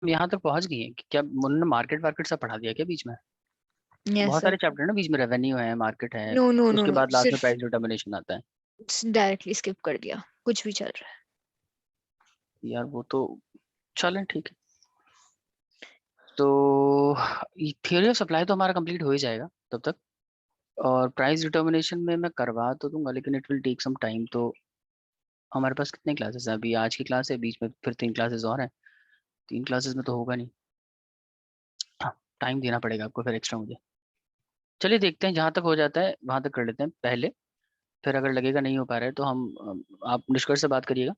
हम यहाँ तक पहुंच गए हैं कि क्या उन्होंने मार्केट वार्केट सब पढ़ा दिया क्या बीच में? यस बहुत सर। सारे चैप्टर है ना बीच में, रेवेन्यू है, मार्केट है, नो नो नो उसके नो, बाद लास्ट में सिर्फ प्राइस डिटर्मिनेशन आता है। डायरेक्टली स्किप कर दिया, कुछ भी चल रहा है। यार वो तो चलें ठीक है। तो थियोरी ऑफ सप्लाई तो हमारा कंप्लीट हो ही जाएगा तब तक, और प्राइस डिटर्मिनेशन में मैं करवा तो दूंगा, लेकिन it will take some time. तो हमारे पास कितने क्लासेस हैं अभी? आज की क्लास है, बीच में फिर 3 क्लासेस और हैं, 3 क्लासेस में तो होगा नहीं। हाँ, टाइम देना पड़ेगा आपको फिर एक्स्ट्रा मुझे। चलिए देखते हैं, जहाँ तक हो जाता है वहाँ तक कर लेते हैं पहले, फिर अगर लगेगा नहीं हो पा रहा है तो हम आप निष्कर्ष से बात करिएगा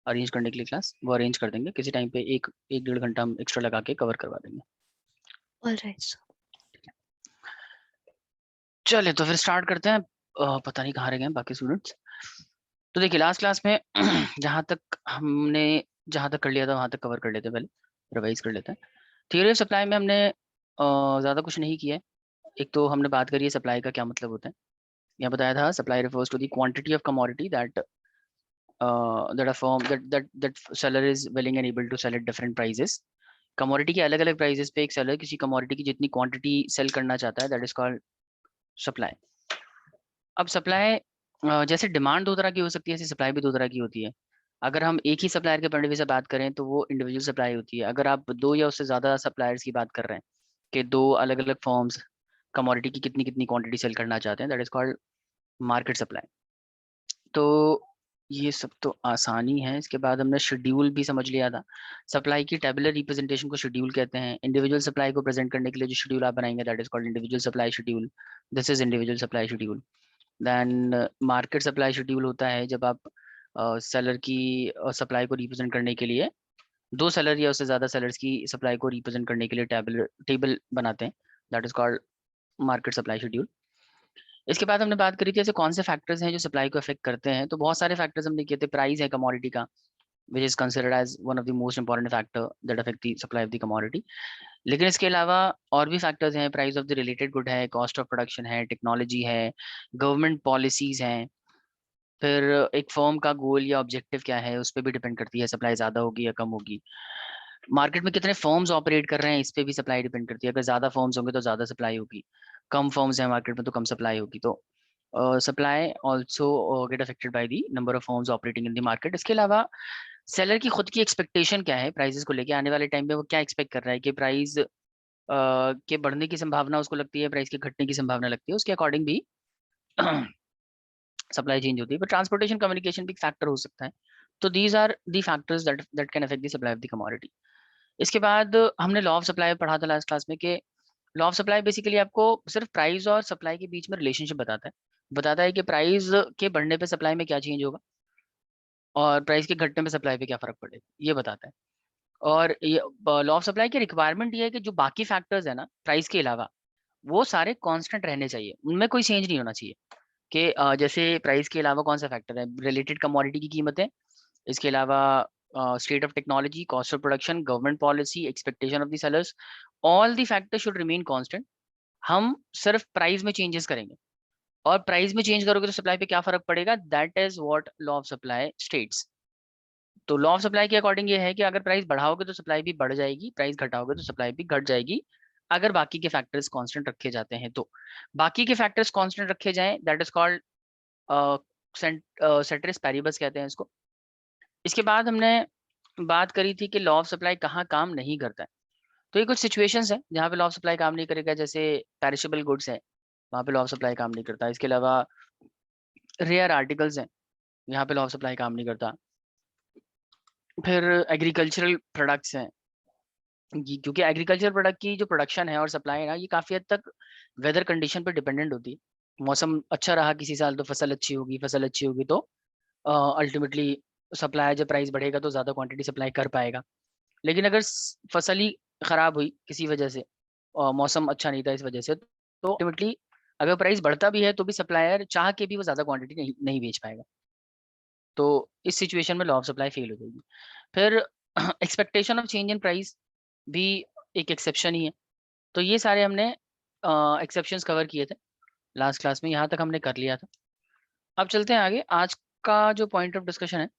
अरेंज करने के लिए क्लास, वो अरेंज कर देंगे किसी टाइम पे, एक एक 1.5 घंटा हम एक्स्ट्रा लगा के कवर करवा देंगे। Alright sir. चलिए तो फिर स्टार्ट करते हैं। पता नहीं कहाँ रह गए हैं बाकी स्टूडेंट्स। तो देखिए लास्ट क्लास में जहाँ तक हमने जहाँ तक कर लिया था वहाँ तक कवर कर लेते हैं, पहले रिवाइज कर लेते हैं। थियरी ऑफ सप्लाई में हमने ज़्यादा कुछ नहीं किया है। एक तो हमने बात करी है सप्लाई का क्या मतलब होता है। यहाँ बताया था supply refers to the quantity of commodity that that a firm that seller is willing and able to sell at different prices। Commodity के अलग अलग प्राइजेस पे एक सेलर किसी कमोडिटी की जितनी क्वांटिटी सेल करना चाहता है, दैट इज कॉल्ड सप्लाई। अब सप्लाई जैसे डिमांड 2 तरह की हो सकती है, ऐसी सप्लाई भी 2 तरह की होती है। अगर हम एक ही सप्लायर के पॉइंट ऑफ व्यू से बात करें तो वो इंडिविजुअल सप्लाई होती है। अगर आप 2 या उससे ज़्यादा सप्लायर्स की बात कर रहे हैं कि 2 अलग अलग फर्म्स कमोडिटी की कितनी कितनी क्वांटिटी सेल करना चाहते हैं, that is called market supply. तो ये सब तो आसानी है। इसके बाद हमने शेड्यूल भी समझ लिया था। सप्लाई की टेबुलर रिप्रेजेंटेशन को शेड्यूल कहते हैं। इंडिविजुअल सप्लाई को प्रेजेंट करने के लिए जो शेड्यूल आप बनाएंगे that is called individual supply schedule. This is individual supply schedule. Then market supply schedule होता है जब आप सेलर की सप्लाई को रिप्रेजेंट करने के लिए 2 सेलर या उससे ज़्यादा सेलर्स की सप्लाई को रिप्रेजेंट करने के लिए टेबल बनाते हैं, that is called market supply schedule. इसके बाद हमने बात करी थी ऐसे कौन से फैक्टर्स हैं जो सप्लाई को अफेक्ट करते हैं। तो बहुत सारे फैक्टर्स हमने किए थे। प्राइस है कमोडिटी का, which is considered as one of the most important factor that affect the supply of the commodity. लेकिन इसके अलावा और भी फैक्टर्स हैं। Price of the related good है, कॉस्ट ऑफ प्रोडक्शन है, टेक्नोलॉजी है, गवर्नमेंट पॉलिसीज हैं। फिर एक फर्म का गोल या ऑब्जेक्टिव क्या है उस पर भी डिपेंड करती है सप्लाई ज़्यादा होगी या कम होगी। मार्केट में कितने फर्म्स ऑपरेट कर रहे हैं इस पे भी सप्लाई डिपेंड करती है। अगर ज़्यादा फर्म्स होंगे तो ज़्यादा सप्लाई होगी, कम फर्म्स हैं मार्केट में तो कम सप्लाई होगी। तो supply also get affected by the number of firms operating in the market. इसके अलावा सेलर की खुद की एक्सपेक्टेशन क्या है प्राइसेस को लेके, आने वाले टाइम में वो क्या एक्सपेक्ट कर रहा है कि प्राइस के बढ़ने की संभावना उसको लगती है, प्राइस के घटने की संभावना लगती है, उसके अकॉर्डिंग भी सप्लाई चेंज होती है। पर ट्रांसपोर्टेशन कम्युनिकेशन भी एक फैक्टर हो सकता है। तो these are the factors that that can affect the supply of the commodity. इसके बाद हमने लॉ ऑफ सप्लाई पढ़ा था लास्ट क्लास में कि लॉ ऑफ सप्लाई बेसिकली आपको सिर्फ प्राइस और सप्लाई के बीच में रिलेशनशिप बताता है। बताता है कि प्राइस के बढ़ने पे सप्लाई में क्या चेंज होगा और प्राइस के घटने पे सप्लाई पे क्या फर्क पड़ेगा, ये बताता है। और ये लॉ ऑफ सप्लाई की रिक्वायरमेंट ये है कि जो बाकी फैक्टर्स है ना प्राइस के अलावा, वो सारे कांस्टेंट रहने चाहिए, उनमें कोई चेंज नहीं होना चाहिए। कि जैसे प्राइस के अलावा कौन सा फैक्टर है, रिलेटेड कमोडिटी की कीमतें, इसके अलावा state of technology, cost of production, government policy, expectation of the sellers, all the factors should remain constant. हम सिर्फ प्राइस में चेंजेस करेंगे, और प्राइस में चेंज करोगे तो सप्लाई पे क्या फर्क पड़ेगा, that is what law of supply states. तो लॉ ऑफ सप्लाई के अकॉर्डिंग ये है कि अगर प्राइस बढ़ाओगे तो सप्लाई भी बढ़ जाएगी, प्राइस घटाओगे तो सप्लाई भी घट जाएगी, अगर बाकी के फैक्टर्स कांस्टेंट रखे जाते हैं तो। बाकी के फैक्टर्स कांस्टेंट रखे जाएं दैट इज कॉल्ड सेटरिस पैरिबस कहते हैं इसको। इसके बाद हमने बात करी थी कि लॉ ऑफ सप्लाई कहाँ काम नहीं करता है। तो ये कुछ सिचुएशंस हैं जहाँ पे लॉ ऑफ सप्लाई काम नहीं करेगा। जैसे पेरिशेबल गुड्स है, वहाँ पे लॉ ऑफ सप्लाई काम नहीं करता। इसके अलावा रेयर आर्टिकल्स हैं, यहाँ पे लॉ ऑफ सप्लाई काम नहीं करता। फिर एग्रीकल्चरल प्रोडक्ट्स हैं, क्योंकि एग्रीकल्चर प्रोडक्ट की जो प्रोडक्शन है और सप्लाई है ना, ये काफ़ी हद तक वेदर कंडीशन पर डिपेंडेंट होती है। मौसम अच्छा रहा किसी साल तो फसल अच्छी होगी, फसल अच्छी होगी तो अल्टीमेटली सप्लाई जब प्राइस बढ़ेगा तो ज़्यादा क्वांटिटी सप्लाई कर पाएगा। लेकिन अगर फसल ही खराब हुई किसी वजह से और मौसम अच्छा नहीं था इस वजह से, तो अल्टीमेटली अगर प्राइस बढ़ता भी है तो भी सप्लायर चाह के भी वो ज़्यादा क्वांटिटी नहीं बेच पाएगा। तो इस सिचुएशन में लॉ ऑफ सप्लाई फेल हो जाएगी। फिर expectation of change in price भी एक एक्सेप्शन ही है। तो ये सारे हमने एक्सेप्शंस कवर किए थे लास्ट क्लास में, यहाँ तक हमने कर लिया था। अब चलते हैं आगे। आज का जो पॉइंट ऑफ डिस्कशन है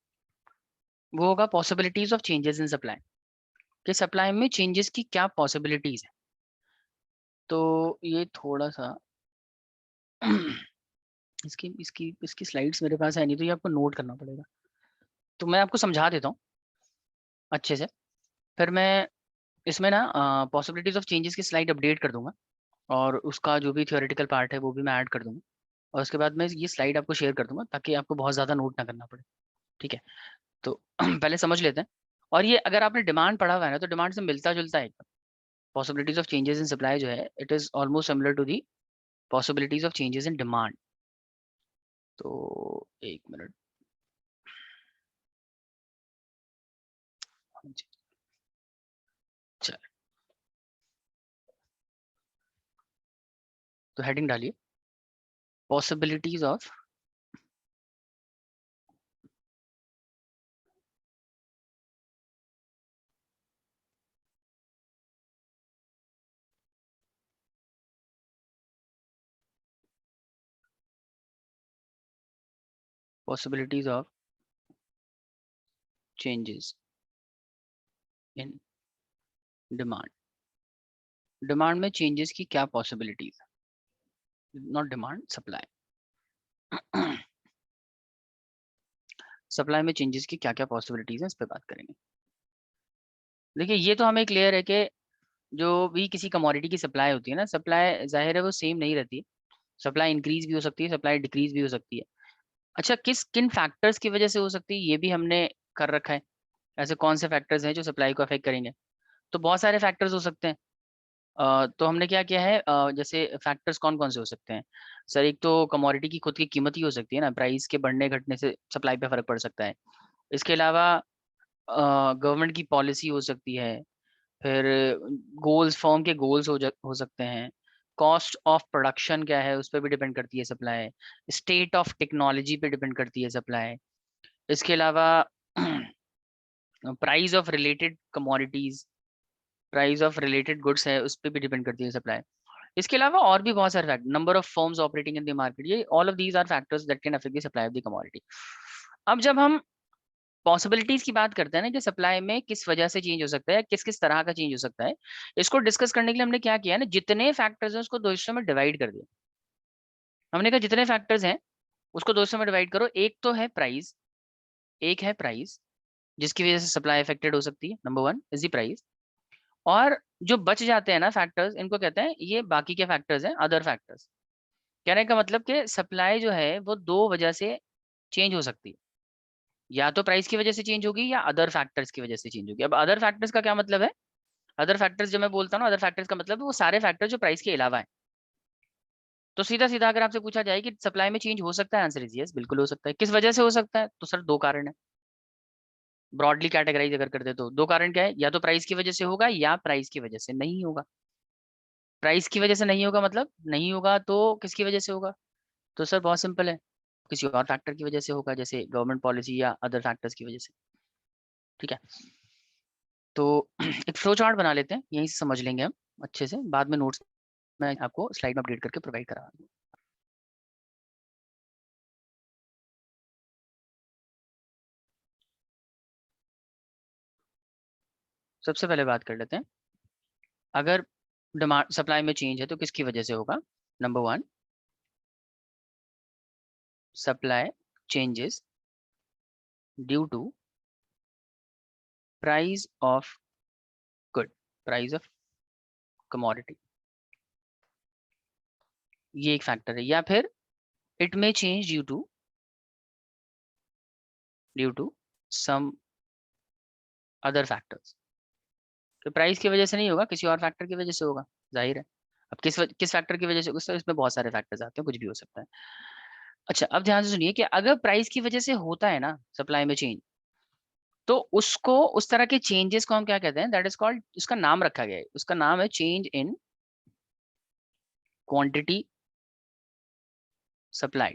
वो होगा possibilities of changes in supply. कि सप्लाई में चेंजेस की क्या पॉसिबिलिटीज है। तो ये थोड़ा सा इसकी इसकी इसकी स्लाइड्स मेरे पास है नहीं, तो ये आपको नोट करना पड़ेगा। तो मैं आपको समझा देता हूँ अच्छे से, फिर मैं इसमें ना पॉसिबिलिटीज ऑफ चेंजेस की स्लाइड अपडेट कर दूंगा, और उसका जो भी थियोरेटिकल पार्ट है वो भी मैं ऐड कर दूंगा, और उसके बाद मैं ये स्लाइड आपको शेयर कर दूंगा ताकि आपको बहुत ज़्यादा नोट ना करना पड़े। ठीक है, तो पहले समझ लेते हैं। और ये अगर आपने डिमांड पढ़ा हुआ है ना, तो डिमांड से मिलता जुलता है। Possibilities of changes in supply जो है, it is almost similar to the possibilities of changes in demand. तो एक मिनट, चल, तो हेडिंग डालिए, possibilities of possibilities of changes in demand. Demand में चेंजेस की क्या possibilities, not demand, supply. Supply में चेंजेस की क्या क्या पॉसिबिलिटीज है, इस पे बात करेंगे। देखिए, ये तो हमें क्लियर है कि जो भी किसी कमोडिटी की सप्लाई होती है ना, सप्लाई जाहिर है वो सेम नहीं रहती है। सप्लाई इंक्रीज भी हो सकती है, सप्लाई डिक्रीज भी हो सकती है। अच्छा, किन फैक्टर्स की वजह से हो सकती है, ये भी हमने कर रखा है। ऐसे कौन से फैक्टर्स हैं जो सप्लाई को अफेक्ट करेंगे? तो बहुत सारे फैक्टर्स हो सकते हैं। तो हमने क्या किया है, जैसे फैक्टर्स कौन कौन से हो सकते हैं सर? एक तो कमोडिटी की खुद की कीमत ही हो सकती है ना, प्राइस के बढ़ने घटने से सप्लाई पे फर्क पड़ सकता है। इसके अलावा गवर्नमेंट की पॉलिसी हो सकती है, फिर गोल्स, फर्म के गोल्स हो सकते हैं। कॉस्ट ऑफ प्रोडक्शन क्या है, उस पर भी डिपेंड करती है सप्लाई। स्टेट ऑफ टेक्नोलॉजी पे डिपेंड करती है सप्लाई। इसके अलावा price of related commodities, price of related goods है, उस पर भी डिपेंड करती है सप्लाई। इसके अलावा और भी बहुत सारे factor, number of firms operating in the market, ये all of these are factors that can affect the supply of the commodity. अब जब हम पॉसिबिलिटीज की बात करते हैं ना कि सप्लाई में किस वजह से चेंज हो सकता है, किस किस तरह का चेंज हो सकता है, इसको डिस्कस करने के लिए हमने क्या किया ना, जितने फैक्टर्स हैं उसको दो हिस्सों में डिवाइड कर दिया। हमने कहा जितने फैक्टर्स हैं उसको दो हिस्सों में डिवाइड करो। एक तो है प्राइस, एक है प्राइस जिसकी वजह से सप्लाई अफेक्टेड हो सकती है, number one is the price. और जो बच जाते हैं ना फैक्टर्स, इनको कहते हैं, ये बाकी के फैक्टर्स हैं, अदर फैक्टर्स। कहने का मतलब कि सप्लाई जो है वो दो वजह से चेंज हो सकती है, या तो प्राइस की वजह से चेंज होगी या अदर फैक्टर्स की वजह से चेंज होगी। अब अदर फैक्टर्स का क्या मतलब है? अदर फैक्टर्स जब मैं बोलता हूँ ना, अदर फैक्टर्स का मतलब है वो सारे फैक्टर जो प्राइस के अलावा है। तो सीधा सीधा अगर आपसे पूछा जाए कि सप्लाई में चेंज हो सकता है, आंसर इज यस, बिल्कुल हो सकता है। किस वजह से हो सकता है? तो सर दो कारण है, ब्रॉडली कैटेगराइज अगर करते तो दो कारण क्या है, या तो प्राइस की वजह से होगा या प्राइस की वजह से नहीं होगा। प्राइस की वजह से नहीं होगा मतलब नहीं होगा, तो किसकी वजह से होगा? तो सर बहुत सिंपल है, किसी और फैक्टर की वजह से होगा, जैसे गवर्नमेंट पॉलिसी या अदर फैक्टर्स की वजह से। ठीक है, तो एक फ्लो चार्ट बना लेते हैं, यहीं से समझ लेंगे हम अच्छे से। बाद में नोट्स मैं आपको स्लाइड में अपडेट करके प्रोवाइड करा दूंगा। सबसे पहले बात कर लेते हैं, अगर डिमांड सप्लाई में चेंज है तो किसकी वजह से होगा? Number one, supply changes due to price of good, price of commodity, ये एक फैक्टर है। या फिर it may change due to some other factors. तो प्राइस की वजह से नहीं होगा, किसी और फैक्टर की वजह से होगा, जाहिर है। अब किस फैक्टर की वजह से होगा सर? इसमें बहुत सारे फैक्टर्स आते हैं, कुछ भी हो सकता है। अच्छा, अब ध्यान से सुनिए कि अगर प्राइस की वजह से होता है ना सप्लाई में चेंज, तो उसको, उस तरह के चेंजेस को हम क्या कहते हैं? दैट इज कॉल्ड, उसका नाम रखा गया है, उसका नाम है change in quantity supply,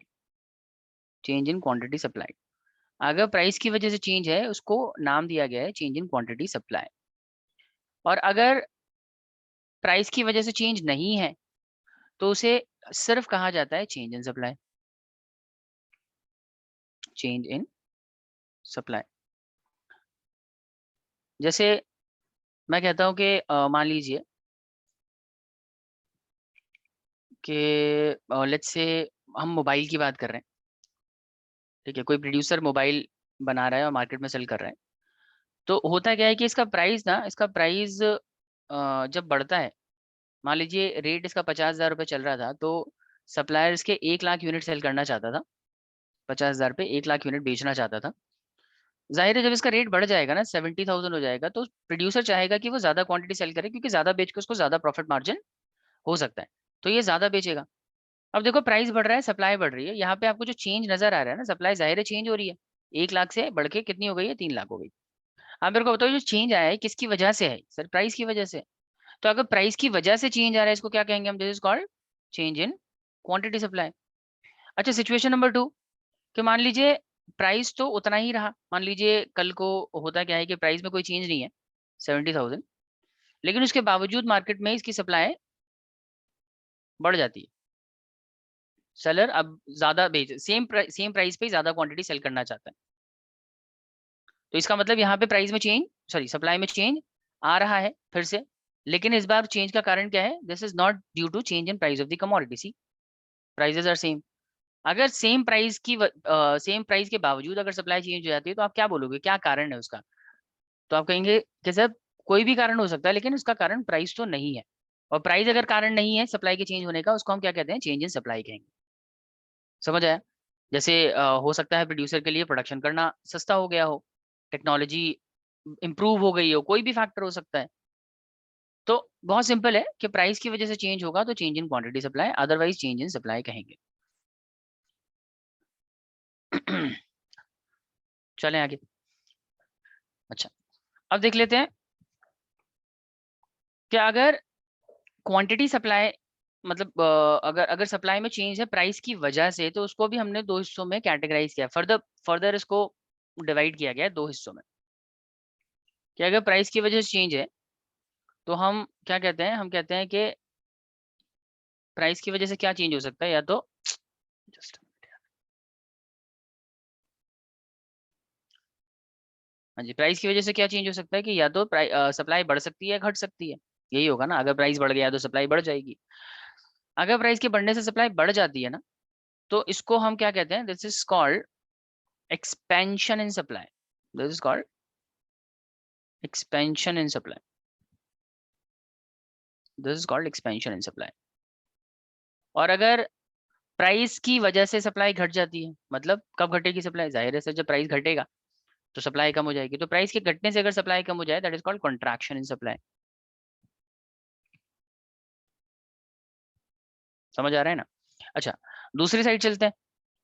change in quantity supply. अगर प्राइस की वजह से चेंज है, उसको नाम दिया गया है चेंज इन क्वांटिटी सप्लाई। और अगर प्राइस की वजह से चेंज नहीं है, तो उसे सिर्फ कहा जाता है change in supply, change in supply. जैसे मैं कहता हूँ कि मान लीजिए कि लेट्स से हम मोबाइल की बात कर रहे हैं, ठीक है, कोई प्रोड्यूसर मोबाइल बना रहा है और मार्केट में सेल कर रहा है। तो होता क्या है कि इसका प्राइस जब बढ़ता है, मान लीजिए रेट इसका 50,000 रुपये चल रहा था, तो सप्लायर इसके 1 लाख यूनिट सेल करना चाहता था, 50,000 पे 1 लाख यूनिट बेचना चाहता था। जाहिर है जब इसका रेट बढ़ जाएगा ना, 70,000 हो जाएगा, तो प्रोड्यूसर चाहेगा कि वो ज्यादा क्वांटिटी सेल करे, क्योंकि ज्यादा बेच के उसको ज्यादा प्रॉफिट मार्जिन हो सकता है, तो ये ज्यादा बेचेगा। अब देखो प्राइस बढ़ रहा है, सप्लाई बढ़ रही है, यहाँ पे आपको जो चेंज नजर आ रहा है ना, सप्लाई जाहिर है चेंज हो रही है, 1 लाख से बढ़ के कितनी हो गई है, 3 लाख हो गई। आप मेरे को बताओ जो चेंज आया है किसकी वजह से है, सर प्राइस की वजह से। तो अगर प्राइस की वजह से चेंज आ रहा है, इसको क्या कहेंगे हम, this is called change in quantity supply. अच्छा, सिचुएशन नंबर 2, कि मान लीजिए प्राइस तो उतना ही रहा, मान लीजिए कल को होता क्या है कि प्राइस में कोई चेंज नहीं है, 70,000, लेकिन उसके बावजूद मार्केट में इसकी सप्लाई बढ़ जाती है। सेलर अब ज्यादा बेच, सेम प्राइस पे ज्यादा क्वांटिटी सेल करना चाहता है, तो इसका मतलब यहाँ पे प्राइस में चेंज, सॉरी सप्लाई में चेंज आ रहा है फिर से, लेकिन इस बार चेंज का कारण क्या है, this is not due to change in price of the commodity, see prices are same. अगर सेम प्राइस के बावजूद अगर सप्लाई चेंज हो जाती है, तो आप क्या बोलोगे, क्या कारण है उसका? तो आप कहेंगे कि सर कोई भी कारण हो सकता है, लेकिन उसका कारण प्राइस तो नहीं है। और प्राइस अगर कारण नहीं है सप्लाई के चेंज होने का, उसको हम क्या कहते हैं, चेंज इन सप्लाई कहेंगे। समझ आया? जैसे हो सकता है प्रोड्यूसर के लिए प्रोडक्शन करना सस्ता हो गया हो, टेक्नोलॉजी इंप्रूव हो गई हो, कोई भी फैक्टर हो सकता है। तो बहुत सिंपल है कि प्राइस की वजह से चेंज होगा तो change in quantity supply, otherwise change in supply कहेंगे। चलें आगे। अच्छा, अब देख लेते हैं कि अगर क्वांटिटी सप्लाई, मतलब अगर अगर सप्लाई में चेंज है प्राइस की वजह से, तो उसको भी हमने दो हिस्सों में कैटेगराइज किया, फर्दर इसको डिवाइड किया गया है दो हिस्सों में, कि अगर प्राइस की वजह से चेंज है तो हम क्या कहते हैं, हम कहते हैं कि प्राइस की वजह से क्या चेंज हो सकता है, या तो जस्ट, हाँ जी, प्राइस की वजह से क्या चेंज हो सकता है कि या तो सप्लाई बढ़ सकती है, घट सकती है, यही होगा ना, अगर प्राइस बढ़ गया तो सप्लाई बढ़ जाएगी। अगर प्राइस के बढ़ने से सप्लाई बढ़ जाती है ना, तो इसको हम क्या कहते हैं, this is called expansion in supply, this is called expansion in supply, this is called expansion in supply. और अगर प्राइस की वजह से सप्लाई घट जाती है, मतलब कब घटेगी सप्लाई, जाहिर है सर जब प्राइस घटेगा तो सप्लाई कम हो जाएगी, तो प्राइस के घटने से अगर सप्लाई कम हो जाए, that is called contraction in supply. समझ आ रहा है ना? अच्छा, दूसरी साइड चलते हैं।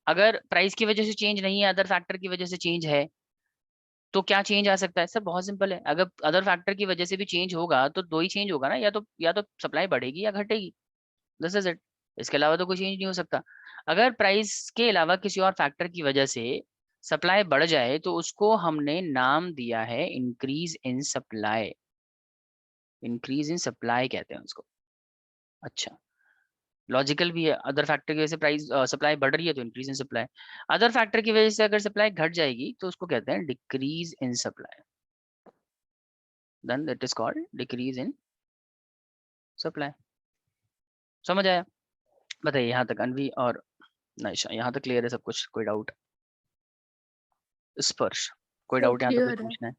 अगर प्राइस की वजह से चेंज नहीं है, अदर फैक्टर की वजह से चेंज है, तो क्या चेंज आ सकता है? सर बहुत सिंपल है, अगर अदर फैक्टर की वजह से भी चेंज होगा तो दो ही चेंज होगा ना, या तो सप्लाई बढ़ेगी या घटेगी, दिस इज इट, इसके अलावा तो कोई चेंज नहीं हो सकता। अगर प्राइस के अलावा किसी और फैक्टर की वजह से सप्लाई बढ़ जाए, तो उसको हमने नाम दिया है increase in supply, increase in supply कहते हैं उसको। अच्छा, लॉजिकल भी है, अदर फैक्टर की वजह से प्राइस सप्लाई बढ़ रही है तो increase in supply, other factor की वजह से अगर सप्लाई घट जाएगी तो उसको कहते हैं decrease in supply, then that is called decrease in supply. समझ आया? बताइए यहाँ तक अनवी और नाइशा, यहाँ तक क्लियर है सब कुछ, कोई डाउट? स्पर्श, कोई सब डाउट यहाँ तक कुछ क्लियर है, पूछना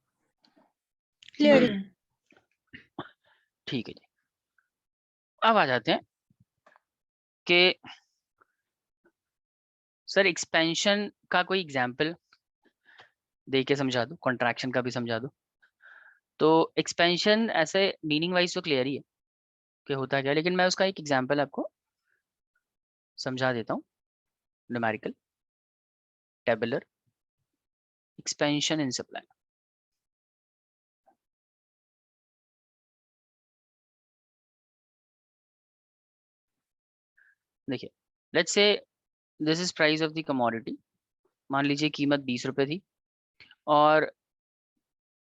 क्लियर है? है। ठीक है जी, अब आ जाते हैं कि सर एक्सपेंशन का कोई एग्जाम्पल दे के समझा दो, कॉन्ट्रैक्शन का भी समझा दो। तो एक्सपेंशन ऐसे मीनिंग वाइज तो क्लियर ही है कि होता क्या है, लेकिन मैं उसका एक एग्जाम्पल आपको समझा देता हूँ, numerical tabular expansion in supply. देखिए, let's say this is price of the commodity, मान लीजिए कीमत 20 रुपए थी, और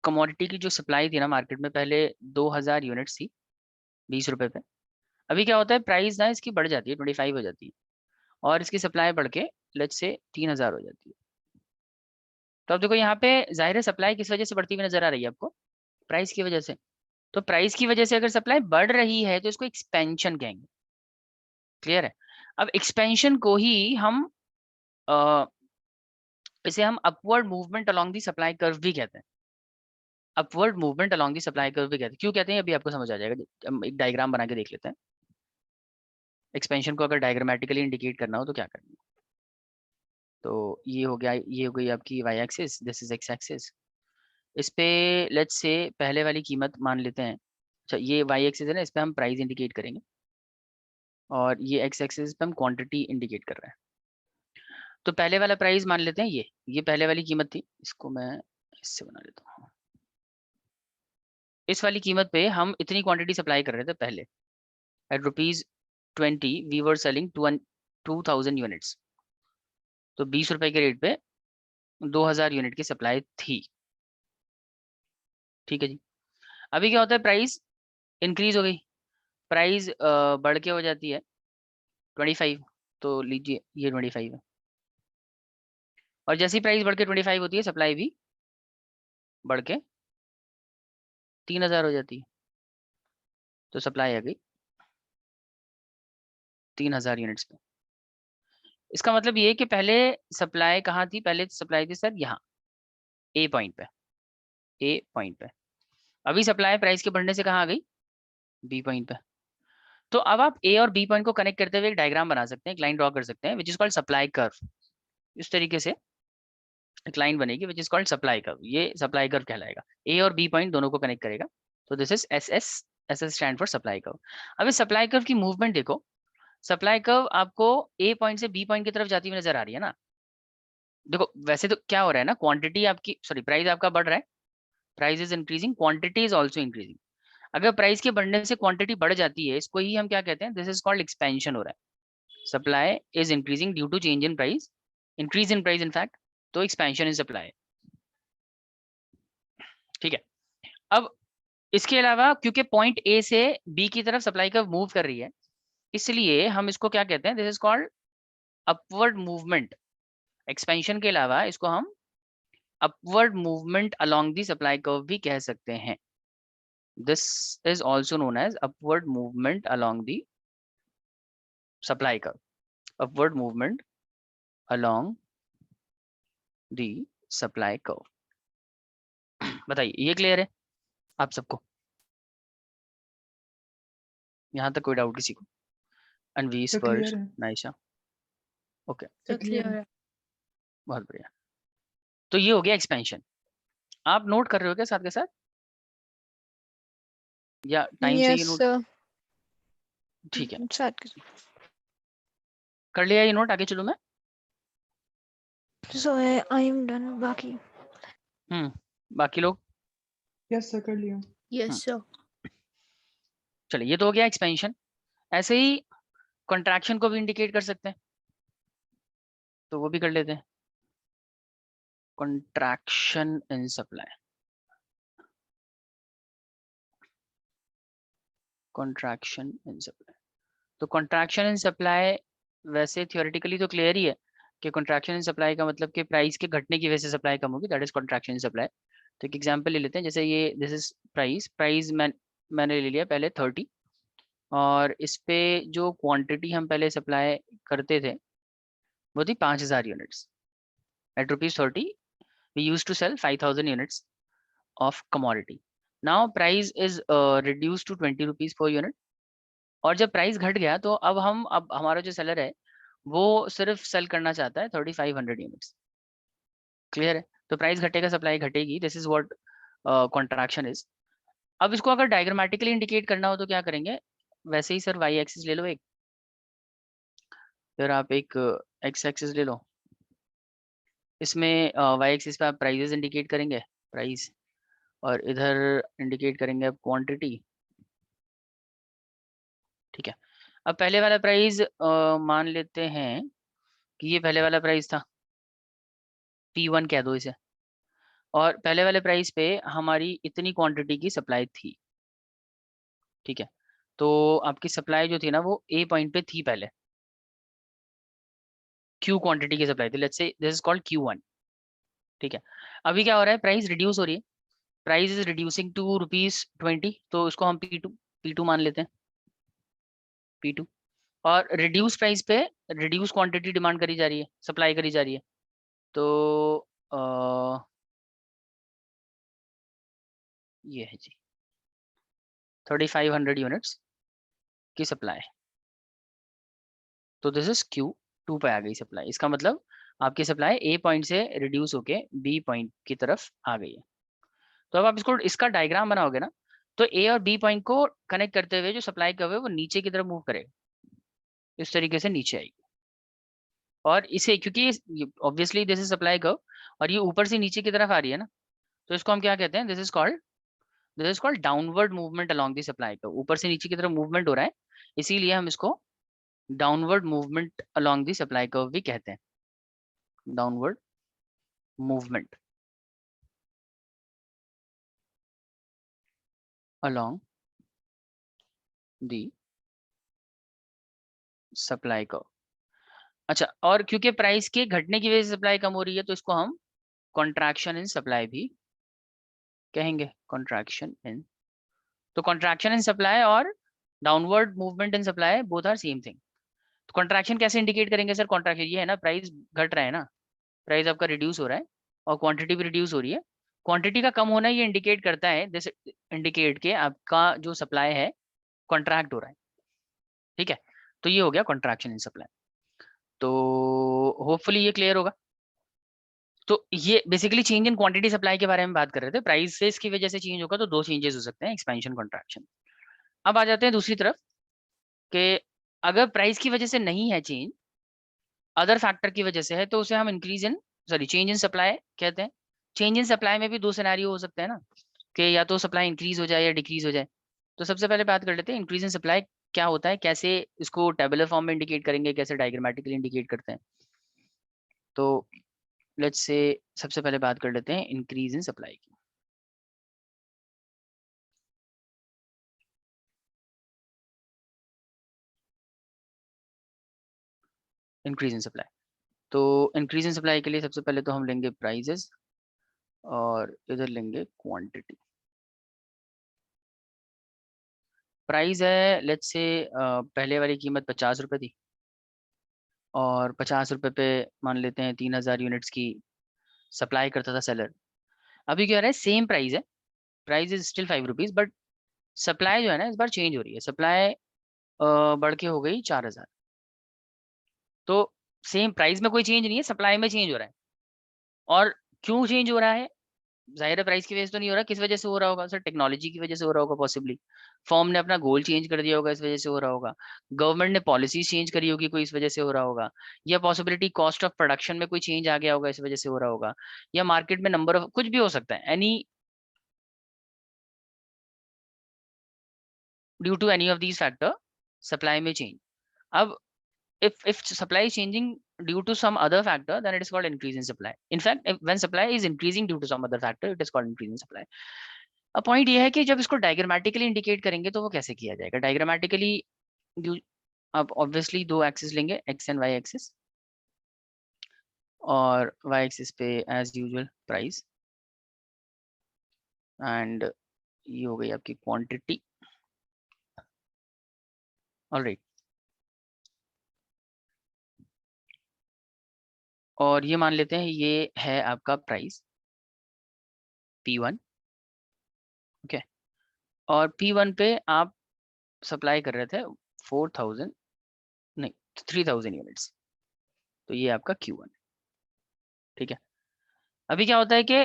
कमोडिटी की जो सप्लाई थी ना मार्केट में, पहले 2000 यूनिट्स थी 20 रुपए पे। अभी क्या होता है, प्राइस ना इसकी बढ़ जाती है, 25 हो जाती है, और इसकी सप्लाई बढ़ के लेट्स से 3000 हो जाती है। तो अब देखो यहाँ पे जाहिर है सप्लाई किस वजह से बढ़ती हुई नजर आ रही है आपको, प्राइस की वजह से। तो प्राइस की वजह से अगर सप्लाई बढ़ रही है तो इसको एक्सपेंशन कहेंगे। क्लियर है? अब एक्सपेंशन को ही हम इसे हम upward movement along the supply curve भी कहते हैं। Upward movement along the supply curve भी कहते हैं। क्यों कहते हैं अभी आपको समझ आ जाएगा। हम एक डायग्राम बना के देख लेते हैं। एक्सपेंशन को अगर डायग्रामेटिकली इंडिकेट करना हो तो क्या करना है। तो ये हो गया, ये हो गई आपकी Y axis, this is X axis. इस पे लेट्स से पहले वाली कीमत मान लेते हैं। अच्छा, ये वाई एक्सिस है ना, इस पे हम प्राइस इंडिकेट करेंगे और ये एक्स एक्सिस पे हम क्वांटिटी इंडिकेट कर रहे हैं। तो पहले वाला प्राइस मान लेते हैं, ये पहले वाली कीमत थी। इसको मैं इससे बना लेता हूँ। इस वाली कीमत पे हम इतनी क्वांटिटी सप्लाई कर रहे थे पहले। At ₹20 we were selling 2000 units. तो 20 रुपए के रेट पे 2000 यूनिट की सप्लाई थी। ठीक है जी। अभी क्या होता है, प्राइस इंक्रीज हो गई, प्राइस बढ़ के हो जाती है 25। तो लीजिए ये 25 है, और जैसी प्राइस बढ़ के 25 होती है सप्लाई भी बढ़ के 3000 हो जाती है। तो सप्लाई आ गई 3000 यूनिट्स पे। इसका मतलब ये कि पहले सप्लाई कहाँ थी, पहले सप्लाई थी सर यहाँ ए पॉइंट पे, ए पॉइंट पे। अभी सप्लाई प्राइस के बढ़ने से कहाँ आ गई, बी पॉइंट पे। तो अब आप ए और बी पॉइंट को कनेक्ट करते हुए एक डायग्राम बना सकते हैं, एक लाइन ड्रॉ कर सकते हैं, which is called supply curve. इस तरीके से एक लाइन बनेगी which is called supply curve. ये सप्लाई कर्व कहलाएगा, ए और बी पॉइंट दोनों को कनेक्ट करेगा। तो this is S S, S S stand for supply curve. अब इस सप्लाई कर्व की मूवमेंट देखो। सप्लाई कर्व आपको ए पॉइंट से बी पॉइंट की तरफ जाती हुई नजर आ रही है ना। देखो वैसे तो क्या हो रहा है ना, क्वांटिटी आपकी, सॉरी, प्राइस आपका बढ़ रहा है, price is increasing, quantity is also increasing. अगर प्राइस के बढ़ने से क्वांटिटी बढ़ जाती है, इसको ही हम क्या कहते हैं, दिस इज कॉल्ड एक्सपेंशन हो रहा है। Supply is increasing due to change in price, increase in price in fact. तो एक्सपेंशन इन सप्लाई। ठीक है। अब इसके अलावा क्योंकि पॉइंट ए से बी की तरफ सप्लाई कर्व मूव कर रही है, इसलिए हम इसको क्या कहते हैं, this is called upward movement. Expansion के अलावा इसको हम upward movement along the supply curve भी कह सकते हैं। This is also known as upward movement along the supply curve, upward movement along the supply curve. बताइए ये क्लियर है आप सबको, यहाँ तक कोई डाउट किसी को? अनवी, तो स्पर्श, क्लियर है, नाइशा, ओके, तो क्लियर है। बहुत बढ़िया। तो ये हो गया एक्सपेंशन। आप नोट कर रहे हो क्या साथ के साथ, या टाइम Yes, चाहिए नोट? sir. ठीक है, Start कर. कर लिया ये नोट, आगे चलूं मैं? So I am done. बाकी. बाकी लोग? यस सर, कर लिया। Yes, sir. चलिए, ये तो हो गया एक्सपेंशन। ऐसे ही कॉन्ट्रैक्शन को भी इंडिकेट कर सकते हैं, तो वो भी कर लेते हैं। Contraction in supply, contraction in supply. तो कॉन्ट्रैक्शन इन सप्लाई वैसे थियोरेटिकली तो क्लियर ही है कि कॉन्ट्रैक्शन इन सप्लाई का मतलब कि प्राइस के घटने की वजह से सप्लाई कम होगी, that is contraction in supply. तो एक एग्जांपल ले लेते हैं, जैसे ये दिस इज प्राइस मैंने ले लिया पहले 30, और इस पे जो क्वांटिटी हम पहले सप्लाई करते थे वो थी 5000 units. At ₹30 we used to sell 5000 units of commodity. Now price is reduced to ₹20 per unit. और जब प्राइस घट गया तो अब हमारा जो सेलर है वो सिर्फ सेल करना चाहता है 3500 यूनिट्स। क्लियर है? तो प्राइस घटेगा, सप्लाई घटेगी, this is what contraction is. अब इसको अगर डायग्रामेटिकली इंडिकेट करना हो तो क्या करेंगे, वैसे ही सर वाई एक्सिस ले लो एक, फिर आप एक एक्स एक्सिस ले लो। इसमें वाई एक्सिस पे आप प्राइजेस इंडिकेट करेंगे, प्राइस, और इधर इंडिकेट करेंगे आप क्वांटिटी। ठीक है। अब पहले वाला प्राइस मान लेते हैं कि ये पहले वाला प्राइस था, P1 कह दो इसे, और पहले वाले प्राइस पे हमारी इतनी क्वांटिटी की सप्लाई थी। ठीक है। तो आपकी सप्लाई जो थी ना वो ए पॉइंट पे थी पहले, Q क्वांटिटी की सप्लाई थी, let's say this is called Q1। ठीक है। अभी क्या हो रहा है, प्राइस रिड्यूस हो रही है, प्राइस इज रिड्यूसिंग टू ₹20, तो इसको हम P2 मान लेते हैं, P2। और रिड्यूस प्राइस पे रिड्यूस क्वांटिटी डिमांड करी जा रही है, सप्लाई करी जा रही है, तो ये है जी 3500 यूनिट्स की सप्लाई, तो दिस इज Q2 पे आ गई सप्लाई। इसका मतलब आपकी सप्लाई A पॉइंट से रिड्यूस होके B पॉइंट की तरफ आ गई है। तो अब आप इसका डायग्राम बनाओगे ना, तो A और B पॉइंट को कनेक्ट करते हुए जो सप्लाई कर्व है वो नीचे की तरफ मूव करेगा, इस तरीके से नीचे आएगी। और इसे क्योंकि obviously this is supply curve और ये ऊपर से नीचे की तरफ आ रही है ना, तो इसको हम क्या कहते हैं, this is called downward movement along the supply curve. ऊपर से नीचे की तरफ मूवमेंट हो रहा है, इसीलिए हम इसको downward movement along the supply curve भी कहते हैं, downward movement along the supply curve. अच्छा, और क्योंकि प्राइस के घटने की वजह से सप्लाई कम हो रही है, तो इसको हम कॉन्ट्रैक्शन इन सप्लाई भी कहेंगे, कॉन्ट्रैक्शन इन। तो कॉन्ट्रैक्शन इन सप्लाई और downward movement in supply both are same thing. तो कॉन्ट्रैक्शन कैसे इंडिकेट करेंगे सर? कॉन्ट्रैक्शन ये है ना, प्राइस घट रहा है ना, प्राइस आपका रिड्यूस हो रहा है और क्वांटिटी भी रिड्यूस हो रही है। क्वांटिटी का कम होना ये इंडिकेट करता है, जैसे इंडिकेट के आपका जो सप्लाई है कॉन्ट्रैक्ट हो रहा है, ठीक है। तो ये हो गया कॉन्ट्रैक्शन इन सप्लाई। तो होपफुली ये क्लियर होगा। तो ये basically change in quantity supply के बारे में बात कर रहे थे। प्राइसेस की वजह से चेंज होगा तो दो चेंजेस हो सकते हैं, एक्सपेंशन, कॉन्ट्रैक्शन। अब आ जाते हैं दूसरी तरफ कि अगर प्राइस की वजह से नहीं है चेंज, अदर फैक्टर की वजह से है, तो उसे हम चेंज इन सप्लाई कहते हैं। चेंज इन सप्लाई में भी दो सिनेरियो हो सकते हैं ना, कि या तो सप्लाई इंक्रीज हो जाए या डिक्रीज हो जाए। तो सबसे पहले बात कर लेते हैं इंक्रीज इन सप्लाई क्या होता है, कैसे इसको टेबुलर फॉर्म में इंडिकेट करेंगे, कैसे डायग्रामेटिकली इंडिकेट करते हैं। तो लेट्स से सबसे पहले बात कर लेते हैं इंक्रीज इन सप्लाई की। इंक्रीज इन सप्लाई, तो इंक्रीज इन सप्लाई के लिए सबसे पहले तो हम लेंगे प्राइजेस और इधर लेंगे क्वांटिटी। प्राइस है लेट्स से पहले वाली कीमत 50 रुपये थी और 50 रुपये पे मान लेते हैं 3000 यूनिट्स की सप्लाई करता था सेलर। अभी क्या हो रहा है, सेम प्राइस है, price is still 5 rupees, but supply जो है ना इस बार चेंज हो रही है। सप्लाई बढ़ के हो गई 4000। तो सेम प्राइस में कोई चेंज नहीं है, सप्लाई में चेंज हो रहा है। और क्यों चेंज हो रहा है? जाहिर है प्राइस की वजह से तो नहीं हो रहा, किस वजह से हो रहा होगा सर? टेक्नोलॉजी की वजह से हो रहा होगा पॉसिबली। फर्म ने अपना गोल चेंज कर दिया होगा, इस वजह से हो रहा होगा। गवर्नमेंट ने पॉलिसी चेंज करी होगी कोई, इस वजह से हो रहा होगा। या पॉसिबिलिटी कॉस्ट ऑफ प्रोडक्शन में कोई चेंज आ गया होगा, इस वजह से हो रहा होगा। या मार्केट में नंबर ऑफ, कुछ भी हो सकता है, any due to any of these factor supply में चेंज। अब if supply is changing due to some other factor, then it is called increase in supply. In fact, when supply is increasing due to some other factor, it is called increase in supply. अब point ये है कि जब इसको diagrammatically indicate करेंगे तो वो कैसे किया जाएगा डायग्रामेटिकली। अब ऑब्वियसली दो एक्सिस लेंगे, एक्स एंड वाई एक्सिस, और वाई एक्सिस पे एज यूजुअल प्राइस, एंड ये हो गई आपकी क्वांटिटी। ऑलराइट, और ये मान लेते हैं ये है आपका प्राइस P1, ओके। और P1 पे आप सप्लाई कर रहे थे 4000 नहीं 3000 यूनिट्स, तो ये आपका Q1, ठीक है। अभी क्या होता है कि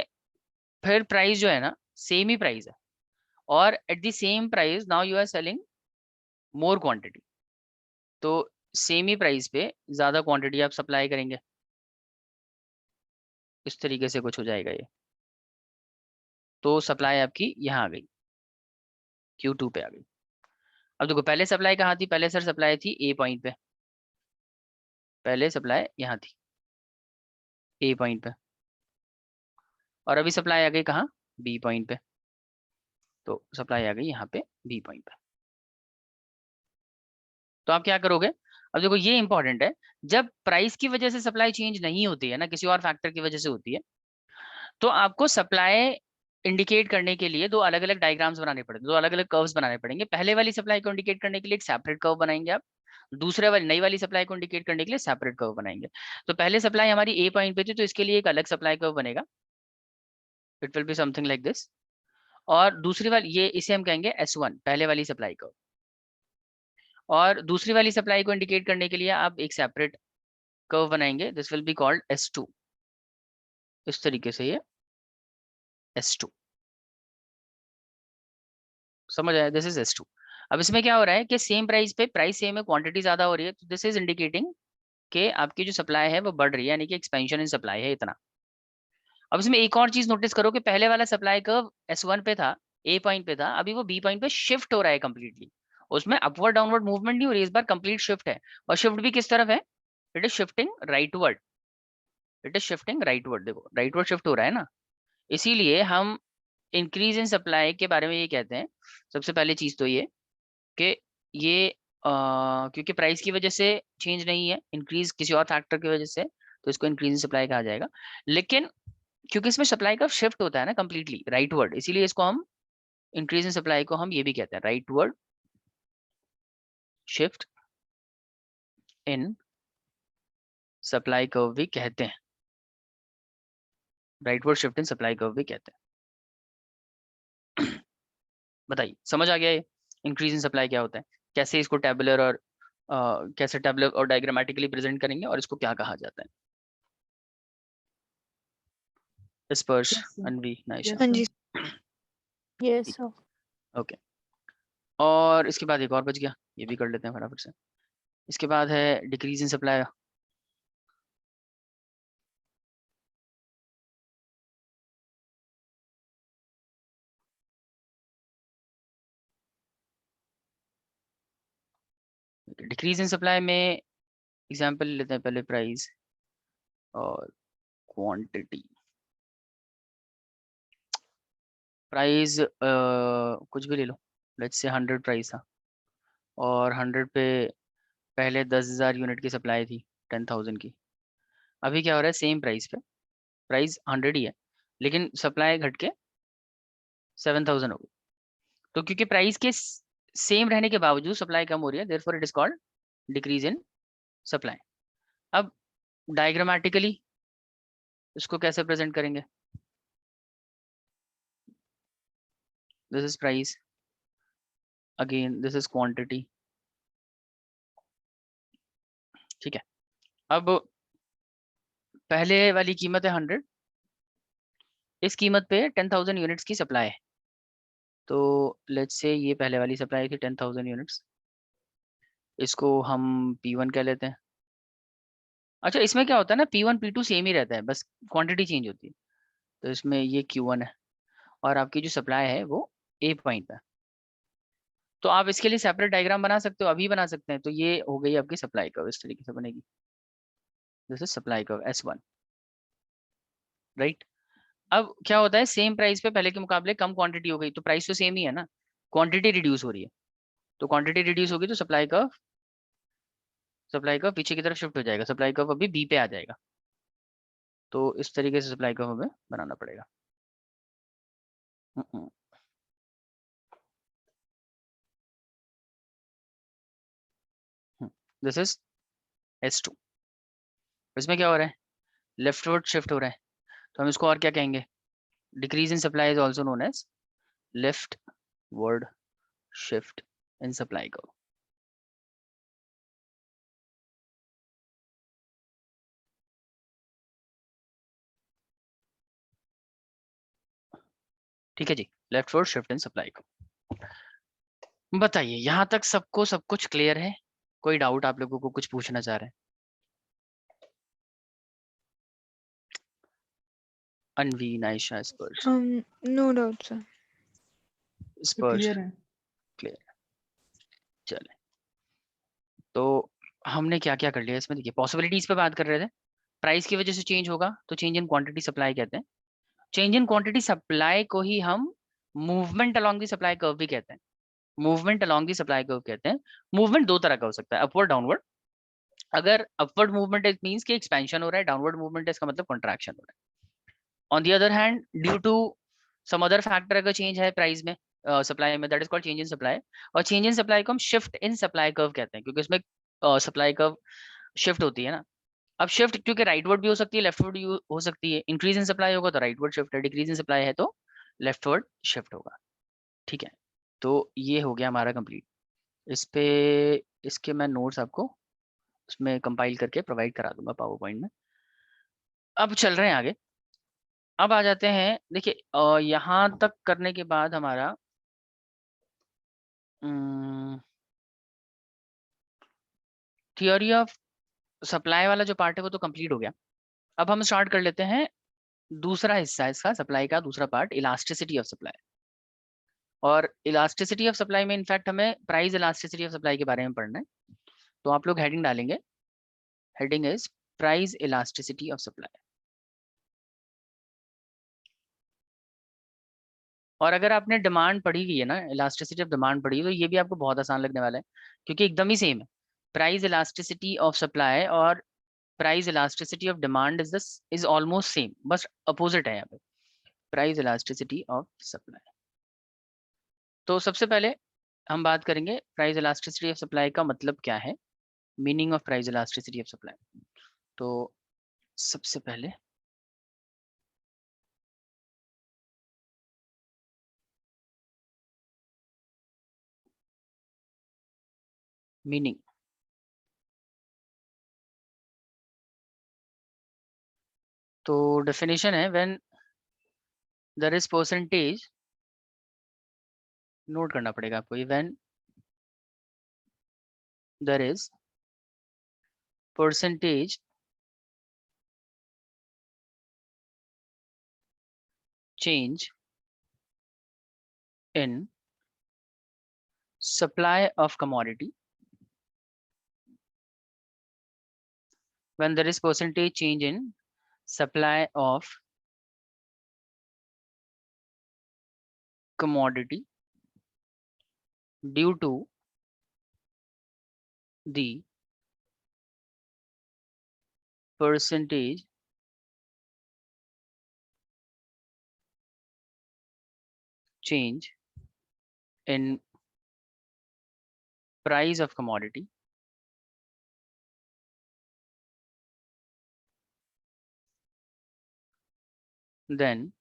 फिर प्राइस जो है ना सेम ही प्राइस है, और at the same price now you are selling more quantity, तो सेम ही प्राइस पे ज्यादा क्वांटिटी आप सप्लाई करेंगे, इस तरीके से कुछ हो जाएगा ये। तो सप्लाई आपकी यहाँ आ गई, Q2 पे आ गई। अब देखो पहले सप्लाई कहाँ थी, पहले सर सप्लाई थी A पॉइंट पे, पहले सप्लाई यहाँ थी A पॉइंट पे, और अभी सप्लाई आ गई कहाँ, B पॉइंट पे। तो सप्लाई आ गई यहाँ पे B पॉइंट पे। तो आप क्या करोगे? अब देखो ये इंपॉर्टेंट है, जब प्राइस की वजह से सप्लाई चेंज नहीं होती है ना, किसी और फैक्टर की वजह से होती है, तो आपको सप्लाई इंडिकेट करने के लिए दो अलग अलग डायग्राम्स बनाने पड़ेंगे, दो अलग अलग कर्व्स बनाने पड़ेंगे। पहले वाली सप्लाई को इंडिकेट करने के लिए एक सेपरेट कर्व बनाएंगे आप, दूसरे वाली नई वाली सप्लाई को इंडिकेट करने के लिए सेपरेट कर्व बनाएंगे। तो पहले सप्लाई हमारी ए पॉइंट पे थी, तो इसके लिए एक अलग सप्लाई कर्व बनेगा, it will be something like this. और दूसरी वाली ये, इसे हम कहेंगे S1, पहले वाली सप्लाई कर्व। और दूसरी वाली सप्लाई को इंडिकेट करने के लिए आप एक सेपरेट कर्व बनाएंगे, this will be called S2। इस तरीके से ये S2, समझ आया, दिस इज S2। अब इसमें क्या हो रहा है कि सेम प्राइस पे, प्राइस सेम है, क्वांटिटी ज्यादा हो रही है, तो दिस इज इंडिकेटिंग कि आपकी जो सप्लाई है वो बढ़ रही है, यानी कि एक्सपेंशन इन सप्लाई है इतना। अब इसमें एक और चीज नोटिस करो कि पहले वाला सप्लाई कर्व S1 पे था, ए पॉइंट पे था, अभी वो बी पॉइंट पे शिफ्ट हो रहा है कंप्लीटली। उसमें अपवर्ड डाउनवर्ड मूवमेंट नहीं हो रही, इस बार कंप्लीट शिफ्ट है। और शिफ्ट भी किस तरफ है? It is shifting rightward, it is shifting rightward. देखो राइटवर्ड शिफ्ट हो रहा है ना, इसीलिए हम इंक्रीज इन सप्लाई के बारे में ये कहते हैं। सबसे पहले चीज तो ये कि ये क्योंकि प्राइस की वजह से चेंज नहीं है, इंक्रीज किसी और फैक्टर की वजह से, तो इसको इंक्रीज इन सप्लाई कहा जाएगा। लेकिन क्योंकि इसमें सप्लाई का शिफ्ट होता है ना कंप्लीटली राइटवर्ड, इसीलिए इसको हम इंक्रीज इन सप्लाई को हम ये भी कहते हैं rightward shift in supply curve भी कहते हैं, rightward shift in supply curve भी कहते हैं। बताइए समझ आ गया ये इंक्रीज इन सप्लाई क्या होता है, कैसे इसको टेबुलर और कैसे टेबुलर और डायग्रामेटिकली प्रेजेंट करेंगे, और इसको क्या कहा जाता है? स्पर्श, Yes, sir. अनवी, नाइशा, Yes, हाँ sir. जी Yes, sir. ओके। और इसके बाद एक और बच गया, ये भी कर लेते हैं फटाफट से। इसके बाद है decrease in supply. Decrease in supply में एग्जांपल लेते हैं, पहले प्राइस और क्वांटिटी। प्राइस कुछ भी ले लो, लेट्स से 100 प्राइस था, और 100 पे पहले 10,000 यूनिट की सप्लाई थी 10,000 की। अभी क्या हो रहा है, सेम प्राइस पे, प्राइस 100 ही है, लेकिन सप्लाई घट के 7,000 हो गई। तो क्योंकि प्राइस के सेम रहने के बावजूद सप्लाई कम हो रही है, therefore it is called decrease in supply. अब डायग्रामेटिकली इसको कैसे प्रेजेंट करेंगे? This is price, again this is quantity, ठीक है। अब पहले वाली कीमत है 100, इस कीमत पे 10,000 यूनिट्स की सप्लाई है, तो लेट्स से ये पहले वाली सप्लाई थी 10,000 यूनिट्स, इसको हम P1 कह लेते हैं। अच्छा इसमें क्या होता है ना, P1 P2 सेम ही रहता है, बस क्वांटिटी चेंज होती है। तो इसमें ये Q1 है, और आपकी जो सप्लाई है वो ए पॉइंट पे है। तो आप इसके लिए सेपरेट डायग्राम बना सकते हो, अभी बना सकते हैं। तो ये हो गई आपकी सप्लाई कर्व, इस तरीके से बनेगी, this is supply curve S1, right. अब क्या होता है, सेम प्राइस पे पहले के मुकाबले कम क्वांटिटी हो गई, तो प्राइस तो सेम ही है ना, क्वांटिटी रिड्यूस हो रही है, तो क्वांटिटी रिड्यूस होगी तो सप्लाई कर्व पीछे की तरफ शिफ्ट हो जाएगा, सप्लाई कर्व अभी बी पे आ जाएगा। तो इस तरीके से सप्लाई कर्व हमें बनाना पड़ेगा। This is S2। इसमें क्या हो रहा है, लेफ्टवर्ड शिफ्ट हो रहा है, तो हम इसको और क्या कहेंगे, decrease in supply is also known as leftward shift in supply curve. ठीक है जी, leftward shift in supply curve. बताइए यहाँ तक सबको सब कुछ क्लियर है? कोई डाउट आप लोगों को कुछ पूछना चाह रहे हैं? अनवी, नाइशा, स्पर्श, नो डाउट सर। स्पर्श Clear है. क्लियर, चले। तो हमने क्या क्या कर लिया इसमें, देखिए पॉसिबिलिटीज पे बात कर रहे थे, प्राइस की वजह से चेंज होगा तो चेंज इन क्वांटिटी सप्लाई कहते हैं। चेंज इन क्वांटिटी सप्लाई को ही हम movement along the supply curve भी कहते हैं, movement along the supply curve कहते हैं। मूवमेंट दो तरह का हो सकता है, अपवर्ड डाउनवर्ड। अगर अपवर्ड मूवमेंट इट मींस कि एक्सपेंशन हो रहा है, डाउनवर्ड मूवमेंट इसका मतलब कॉन्ट्रैक्शन हो रहा है। On the other hand, due to some other factor अगर चेंज है प्राइस में, सप्लाई में, that is called change in supply. और चेंज इन सप्लाई को हम शिफ्ट इन सप्लाई कर्व कहते हैं, क्योंकि उसमें सप्लाई कर्व शिफ्ट होती है ना। अब शिफ्ट क्योंकि राइटवर्ड भी हो सकती है, लेफ्टवर्ड भी हो सकती है। इंक्रीज इन सप्लाई होगा तो राइटवर्ड शिफ्ट है, डिक्रीज इन सप्लाई है तो लेफ्टवर्ड शिफ्ट होगा। ठीक है, तो ये हो गया हमारा कंप्लीट। इस पे इसके मैं नोट्स आपको उसमें कंपाइल करके प्रोवाइड करा दूंगा पावर पॉइंट में। अब चल रहे हैं आगे। अब आ जाते हैं, देखिए यहाँ तक करने के बाद हमारा थियोरी ऑफ सप्लाई वाला जो पार्ट है वो तो कंप्लीट हो गया। अब हम स्टार्ट कर लेते हैं दूसरा हिस्सा इसका, सप्लाई का दूसरा पार्ट, इलास्टिसिटी ऑफ सप्लाई। और इलास्टिसिटी ऑफ सप्लाई में इनफैक्ट हमें प्राइस इलास्टिसिटी ऑफ सप्लाई के बारे में पढ़ना है। तो आप लोग हेडिंग डालेंगे, heading is price elasticity of supply. और अगर आपने डिमांड पढ़ी हुई है ना, इलास्टिसिटी ऑफ डिमांड पढ़ी, तो ये भी आपको बहुत आसान लगने वाला है, क्योंकि एकदम ही सेम है। प्राइस इलास्टिसिटी ऑफ सप्लाई और price elasticity of demand is almost same, बस अपोजिट है यहाँ पे। Price elasticity of supply. तो सबसे पहले हम बात करेंगे प्राइस इलास्टिसिटी ऑफ सप्लाई का मतलब क्या है, meaning of price elasticity of supply. तो सबसे पहले मीनिंग, तो डेफिनेशन है when there is percentage, note करना पड़ेगा आपको ये, when there is percentage change in supply of commodity, when there is percentage change in supply of commodity due to the percentage change in price of commodity, then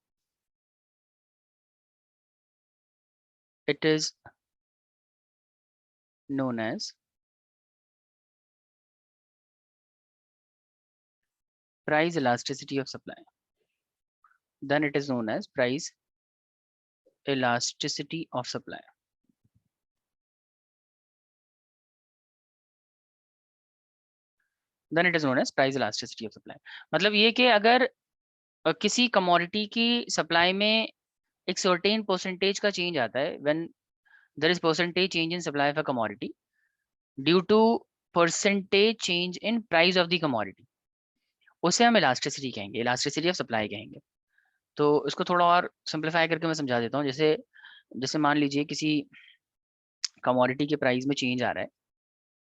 it is known as price elasticity of supply. Then it is known as price elasticity of supply. Then it is known as price elasticity of supply. मतलब ये कि अगर किसी commodity की supply में एक certain percentage का change आता है, when there is percentage change in supply of a commodity due to percentage change in price of the commodity, उसे हम इलास्टिसिटी कहेंगे, इलास्टिसिटी ऑफ सप्लाई कहेंगे। तो इसको थोड़ा और सिंप्लीफाई करके मैं समझा देता हूँ। जैसे जैसे मान लीजिए किसी कमोडिटी के प्राइस में चेंज आ रहा है,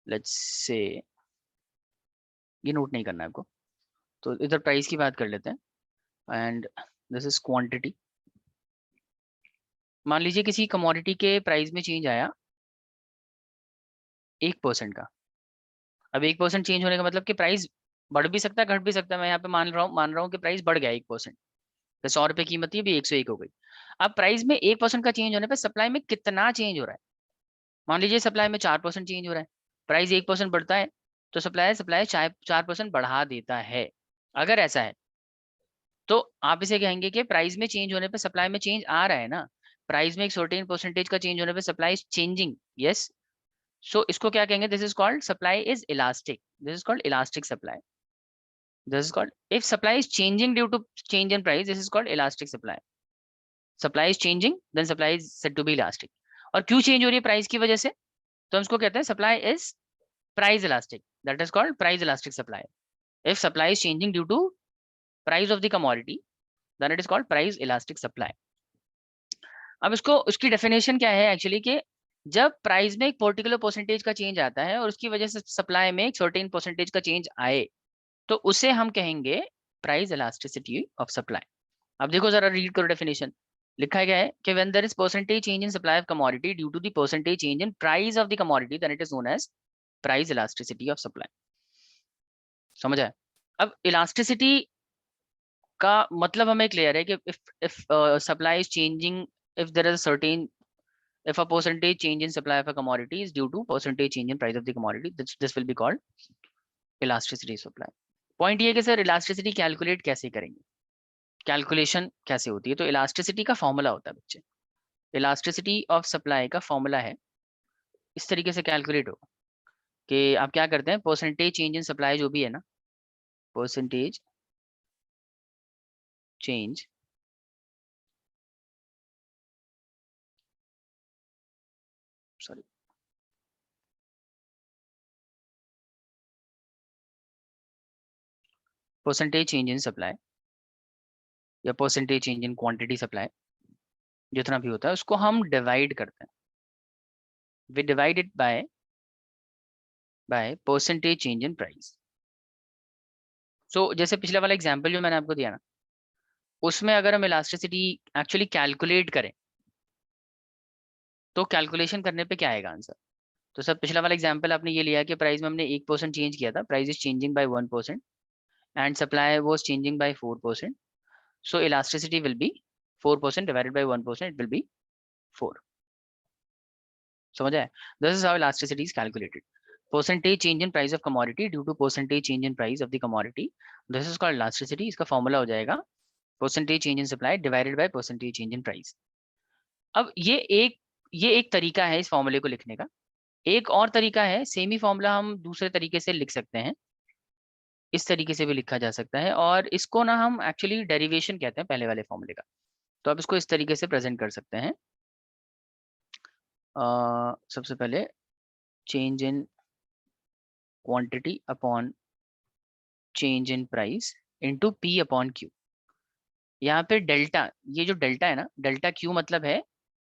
लेट्स से, ये नोट नहीं करना है आपको, तो इधर प्राइस की बात कर लेते हैं एंड दिस इज क्वांटिटी। मान लीजिए किसी कमोडिटी के प्राइस में चेंज आया 1% का। अब 1% चेंज होने का मतलब कि प्राइस बढ़ भी सकता है, घट भी सकता है। मैं यहाँ पे मान रहा हूँ कि प्राइस बढ़ गया 1%, तो 100 रुपए कीमत थी, अभी 101 हो गई। अब प्राइस में 1% का चेंज होने पे सप्लाई में कितना चेंज हो रहा है? मान लीजिए सप्लाई में 4% चेंज हो रहा है, प्राइस 1% बढ़ता है, तो सप्लाई 4% बढ़ा देता है। अगर ऐसा है तो आप इसे कहेंगे कि प्राइस में चेंज होने पे सप्लाई में चेंज आ रहा है ना, प्राइस में एक सर्टेन परसेंटेज का चेंज होने पे सप्लाई इज चेंजिंग, यस। सो इसको क्या कहेंगे? This is called supply is elastic, this is called elastic supply. This is called, if supply is changing due to change in price, this is called elastic supply. Supply is changing, then supply is said to be elastic. और क्यों change हो रही है price की वजह से, तो हम इसको कहते हैं supply is price elastic, that is called price elastic supply. If supply is changing due to price of the commodity, then it is called price elastic supply. अब इसको, उसकी डेफिनेशन क्या है एक्चुअली, कि जब प्राइस में एक पर्टिकुलर परसेंटेज का चेंज आता है और उसकी वजह से सप्लाई में एक सर्टेन परसेंटेज का चेंज आए, तो उसे हम कहेंगे प्राइस इलास्टिसिटी ऑफ सप्लाई। अब देखो जरा, रीड करो डेफिनेशन। लिखा गया है कि when there is percentage change in supply of commodity due to the percentage change in price of the commodity, then it is known as price elasticity of supply. समझ आया? अब elasticity का मतलब हमें क्लियर है कि if supply is changing, if there is a certain, if a percentage change in supply of a commodity is due to percentage change in price of the commodity, this will be called elasticity of supply. Point ये है कि sir elasticity calculate कैसे करेंगे, calculation कैसे होती है? तो elasticity का फॉर्मूला होता है बच्चे, इलास्टिसिटी ऑफ सप्लाई का फॉर्मूला है, इस तरीके से कैलकुलेट होगा कि आप क्या करते हैं, परसेंटेज चेंज इन सप्लाई जो भी है ना, percentage change sorry percentage change in supply या percentage change in quantity supply, जितना भी होता है उसको हम डिवाइड करते हैं, we divide it by percentage change in price. So जैसे पिछले वाला एग्जांपल जो मैंने आपको दिया ना, उसमें अगर हम इलास्टिसिटी एक्चुअली कैलकुलेट करें तो कैलकुलेशन करने पे क्या आएगा आंसर? तो सर पिछला वाला एग्जांपल आपने ये लिया कि प्राइस में हमने 1% चेंज किया था, price is changing by 1% and supply was changing by 4%, so elasticity will be 4% divided by 1%, it will be 4। समझ आया? This is how elasticity is calculated, percentage change in price of commodity due to percentage change in price of the commodity, this is called elasticity. इसका formula हो जाएगा percentage change in supply divided by percentage change in price. अब ये एक तरीका है इस फॉर्मूले को लिखने का। एक और तरीका है, सेम ही फॉर्मूला हम दूसरे तरीके से लिख सकते हैं, इस तरीके से भी लिखा जा सकता है, और इसको ना हम एक्चुअली डेरिवेशन कहते हैं पहले वाले फॉर्मूले का। तो आप इसको इस तरीके से प्रेजेंट कर सकते हैं, सबसे पहले change in quantity upon change in price into P upon Q. यहाँ पे डेल्टा, ये जो डेल्टा है ना, डेल्टा क्यू मतलब है,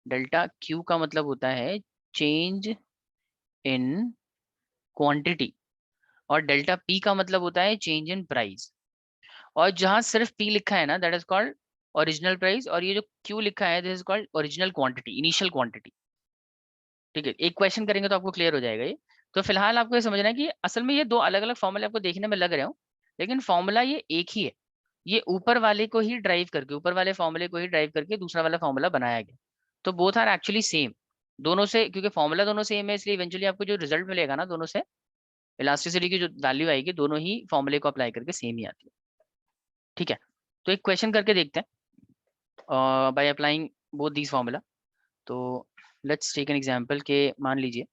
डेल्टा क्यू का मतलब होता है चेंज इन क्वांटिटी, और डेल्टा पी का मतलब होता है चेंज इन प्राइस। और जहां सिर्फ पी लिखा है ना, that is called original price, और ये जो क्यू लिखा है this is called original quantity, initial quantity. ठीक है, एक क्वेश्चन करेंगे तो आपको क्लियर हो जाएगा ये। तो फिलहाल आपको ये समझना है कि असल में ये दो अलग अलग फॉर्मूले आपको देखने में लग रहे हो, लेकिन फॉर्मूला ये एक ही है। ये ऊपर वाले को ही ड्राइव करके, ऊपर वाले फॉर्मूले को ही ड्राइव करके दूसरा वाला फॉर्मूला बनाया गया। तो बोथ आर एक्चुअली सेम, दोनों से, क्योंकि फॉर्मूला दोनों सेम है, इसलिए इवेंचुअली आपको जो रिजल्ट मिलेगा ना, दोनों से इलास्टिसिटी की जो वैल्यू आएगी, दोनों ही फॉर्मूले को अप्लाई करके सेम ही आती है। ठीक है, तो एक क्वेश्चन करके देखते हैं by applying both these formula. तो लेट्स टेक एन एग्जांपल के मान लीजिए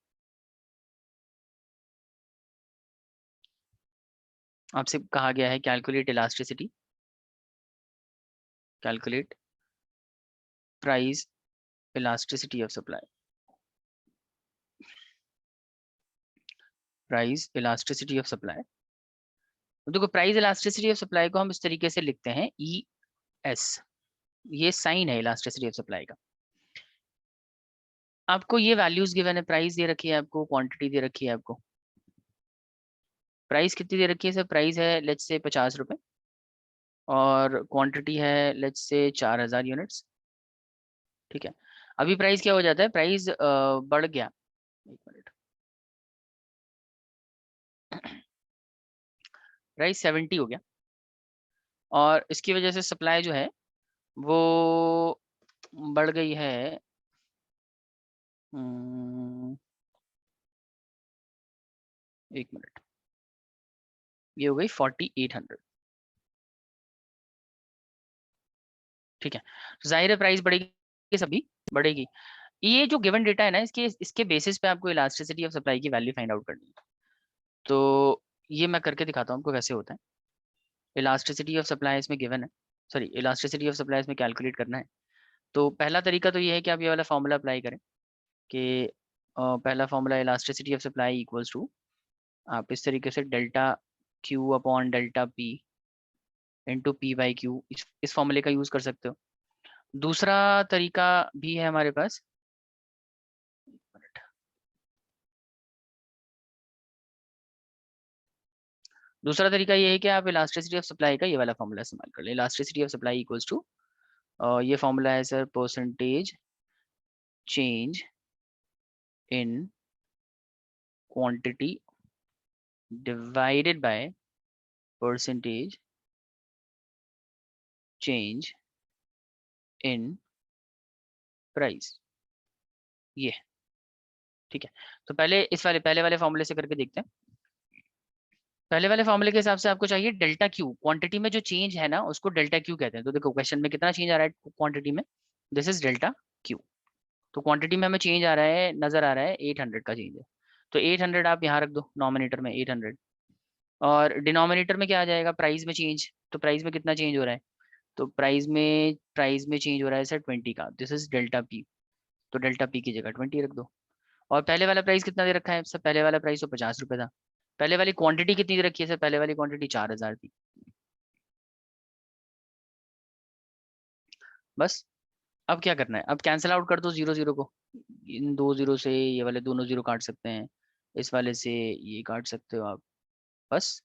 आपसे कहा गया है calculate elasticity, calculate price elasticity of supply, price elasticity of supply. देखो प्राइस इलास्टिसिटी ऑफ सप्लाई को हम इस तरीके से लिखते हैं ई एस, ये साइन है इलास्टिसिटी ऑफ सप्लाई का। आपको ये वैल्यूज गिवन है, प्राइस दे रखी है आपको, क्वांटिटी दे रखी है आपको। प्राइस कितनी दे रखी है सर? प्राइस है लेट्स से 50 रुपए, और क्वांटिटी है लेट्स से 4000 यूनिट्स। ठीक है, अभी प्राइस क्या हो जाता है, प्राइस बढ़ गया, एक मिनट, प्राइस 70 हो गया, और इसकी वजह से सप्लाई जो है वो बढ़ गई है, एक मिनट, ये हो गई 4800। ठीक है, तो जाहिर है प्राइस बढ़ेगी, सभी बढ़ेगी। ये जो गिवन डेटा है ना, इसके बेसिस पे आपको इलास्टिसिटी ऑफ सप्लाई की वैल्यू फाइंड आउट करनी है। तो ये मैं करके दिखाता हूँ आपको कैसे होता है। इलास्टिसिटी ऑफ सप्लाई इसमें गिवन है, सॉरी इलास्टिसिटी ऑफ सप्लाई इसमें कैलकुलेट करना है। तो पहला तरीका तो ये है कि आप ये वाला फॉर्मूला अप्लाई करें कि पहला formula elasticity of supply equals to, आप इस तरीके से delta Q upon delta P into P by Q, इस फॉर्मूले का यूज कर सकते हो। दूसरा तरीका भी है हमारे पास, दूसरा तरीका ये है कि आप इलास्टिसिटी ऑफ सप्लाई का ये वाला फॉर्मूला इस्तेमाल कर लें, elasticity of supply equals to ये फॉर्मूला है sir percentage change in quantity divided by percentage change in price. ये ठीक है। तो पहले पहले वाले फॉर्मूले से करके देखते हैं। पहले वाले फॉर्मूले के हिसाब से आपको चाहिए डेल्टा क्यू, क्वांटिटी में जो चेंज है ना उसको डेल्टा क्यू कहते हैं। तो देखो क्वेश्चन में कितना चेंज आ रहा है क्वांटिटी में, दिस इज डेल्टा क्यू। तो क्वांटिटी में हमें चेंज आ रहा है, नजर आ रहा है 800 का चेंज है। तो 800 आप यहाँ रख दो नॉमिनेटर में 800, और डिनोमिनेटर में क्या आ जाएगा प्राइस में चेंज। तो प्राइस में कितना चेंज हो रहा है, तो प्राइस में चेंज हो रहा है सर 20 का, दिस इज डेल्टा पी। तो डेल्टा पी की जगह 20 रख दो। और पहले वाला प्राइस कितना दे रखा है सर, पहले वाला प्राइस तो 50 रुपये था। पहले वाली क्वांटिटी कितनी दे रखी है सर, पहले वाली क्वांटिटी 4000 थी। बस अब क्या करना है, अब कैंसिल आउट कर दो जीरो जीरो को, इन दो जीरो से ये वाले दोनों जीरो काट सकते हैं, इस वाले से ये काट सकते हो आप। बस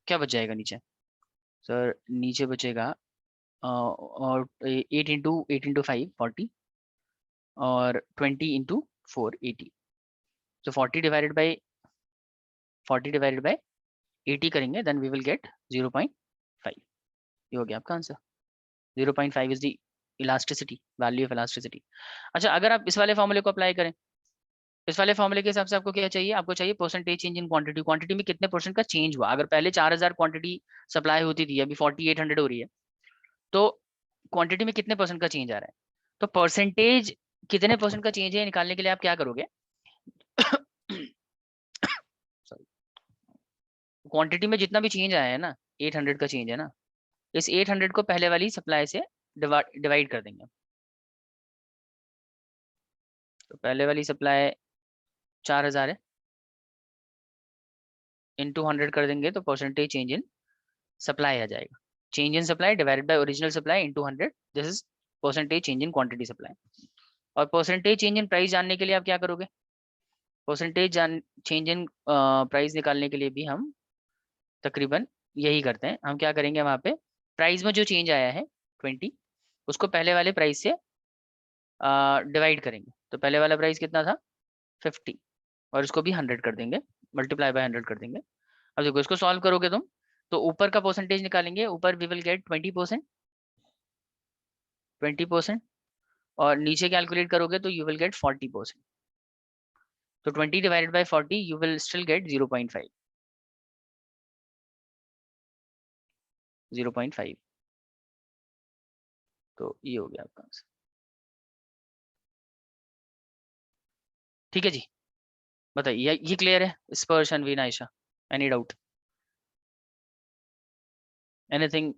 क्या बच जाएगा नीचे सर, नीचे बचेगा और 8 इंटू 5 40, और 20 इंटू 4 80। तो 40 डिवाइडेड बाई 80 करेंगे, देन वी विल गेट 0.5। ये हो गया आपका answer. 0.5 is the elasticity, value of elasticity. अच्छा, अगर आप इस वाले फॉर्मूले को अप्लाई करें, इस वाले फॉर्मूले के हिसाब से आपको क्या चाहिए, आपको चाहिए percentage change in quantity, quantity में कितने परसेंट का चेंज हुआ। अगर पहले 4000 क्वांटिटी सप्लाई होती थी, अभी 4800 हो रही है, तो क्वांटिटी में कितने परसेंट का चेंज आ रहा है। तो परसेंटेज कितने परसेंट का चेंज है निकालने के लिए आप क्या करोगे क्वांटिटी में जितना भी चेंज आया है ना, 800 का चेंज है ना, इस 800 को पहले वाली सप्लाई से डिवाइड कर देंगे। तो पहले वाली सप्लाई 4000 है, इंटू 100 कर देंगे तो परसेंटेज चेंज इन सप्लाई आ जाएगा। Change in supply divided bye original supply into 100, this is percentage change in quantity supply. और परसेंटेज चेंज इन प्राइस जानने के लिए आप क्या करोगे, परसेंटेज चेंज इन प्राइस निकालने के लिए भी हम तकरीबन यही करते हैं। हम क्या करेंगे, वहां पे प्राइस में जो चेंज आया है 20, उसको पहले वाले प्राइस से डिवाइड करेंगे। तो पहले वाला प्राइस कितना था 50, और इसको भी 100 कर देंगे, मल्टीप्लाई बाय 100 कर देंगे। अब देखो इसको सॉल्व करोगे तुम, तो ऊपर का परसेंटेज निकालेंगे, ऊपर वी विल गेट 20%, 20%, और नीचे कैलकुलेट करोगे तो यू विल गेट 40%। तो 20 divided by 40 you will still get 0.5, 0.5। तो ये हो गया आपका आंसर। ठीक है जी, बताइए ये क्लियर है Sparsh Anveen Ayesha, any doubt, anything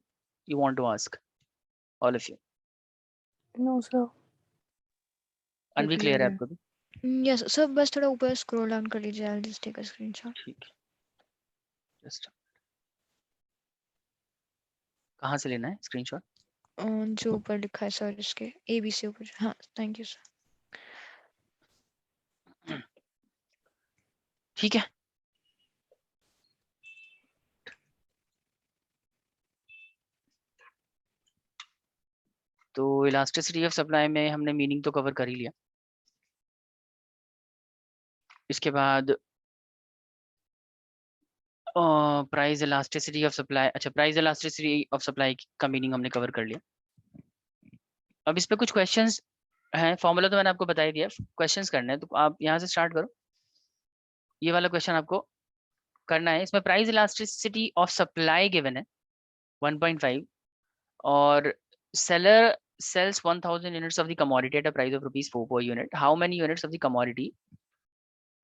you want to ask all of you. No, sir. Anvi clear है आपको भी? Yes, sir. बस थोड़ा ऊपर scroll down कर लीजिए. I'll just take a screenshot. ठीक है, जस्ट कहाँ से लेना है स्क्रीनशॉट? जो ऊपर लिखा है सर इसके AB से ऊपर. हाँ, thank you sir. ठीक है, तो इलास्टिसिटी ऑफ सप्लाई में हमने मीनिंग तो कवर कर ही लिया। इसके बाद प्राइस इलास्टिसिटी ऑफ सप्लाई, अच्छा प्राइस इलास्टिसिटी ऑफ सप्लाई का मीनिंग हमने कवर कर लिया। अब इस पे कुछ क्वेश्चंस हैं, फॉर्मूला तो मैंने आपको बता ही दिया, क्वेश्चंस करने हैं, तो आप यहाँ से स्टार्ट करो। ये वाला क्वेश्चन आपको करना है, इसमें price elasticity of supply given है 1.5, और seller sells 1000 units of the commodity at a price of rupees 4 per unit. How many units of the commodity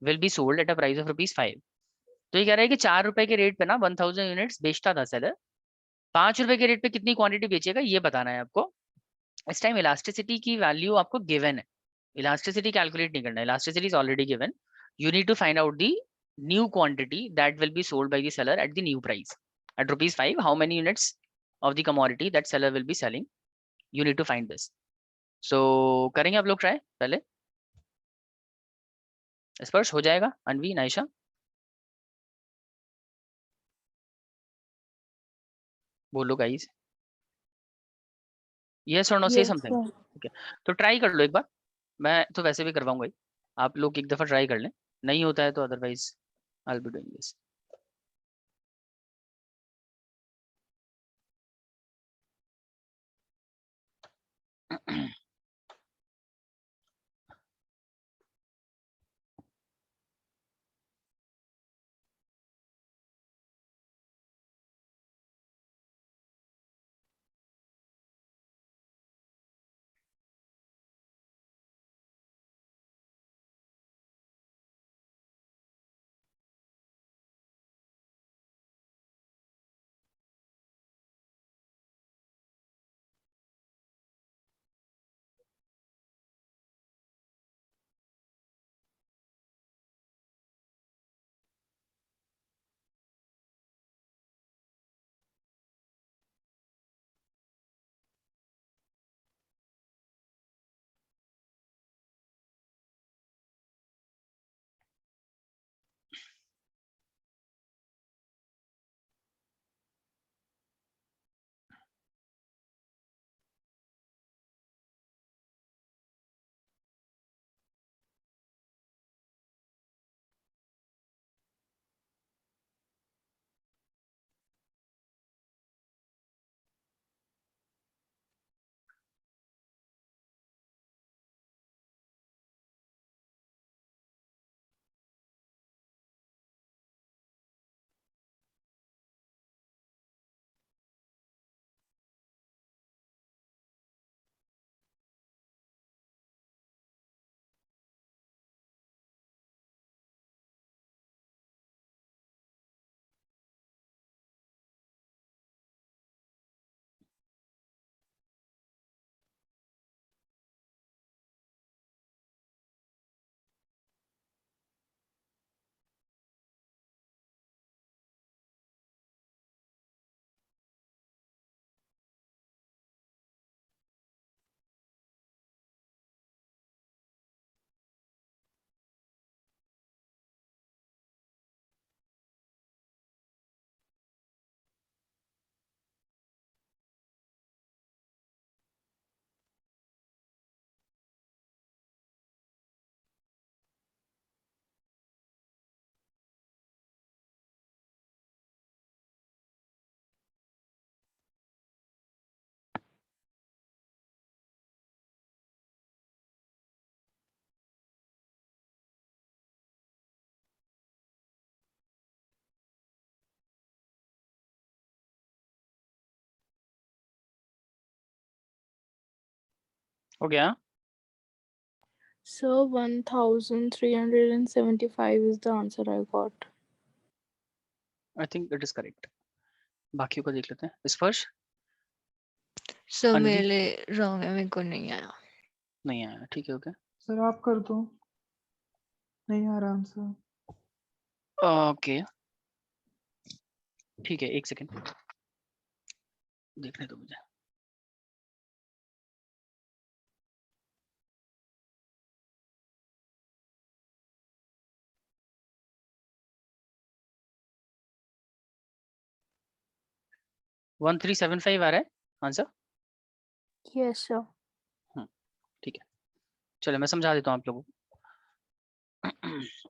will be sold at a price of rupees 5? तो ये कह रहा है कि 4 रुपए के रेट पे ना 1000 यूनिट्स बेचता था सेलर, 5 रुपए के रेट पे कितनी क्वांटिटी बेचेगा ये बताना है आपको। इस टाइम इलास्टिसिटी की वैल्यू आपको गिवन है, इलास्टिसिटी कैलकुलेट नहीं करना, elasticity is already given, you need to find out the new quantity that will be sold by the seller at the new price at rupees 5। How many units of the commodity that seller will be selling, you need to find this. So करेंगे आप लोग try पहले, स्पर्श हो जाएगा अनवी नाइशा, बोलो guys. Yes और no से Yes, समथिंग। sir. ठीक है, तो ट्राई कर लो एक बार, मैं तो वैसे भी करवाऊंगा ही, आप लोग एक दफा ट्राई कर लें, नहीं होता है तो otherwise I will be doing this. हो गया? Sir, 1375 is the answer I got. I think it is correct. बाकियों को देख लेते हैं। स्पर्श सर अनवी मेरे लिए रॉन्ग है, मेरे को नहीं आया। नहीं आया, ठीक है, ओके सर आप कर दो, नहीं आ रहा आंसर। ओके ठीक है, एक सेकेंड देखने दो मुझे। वन 1375 आ रहा है आंसर। Yes, sir. ठीक है, चलो मैं समझा देता हूँ आप लोगों को।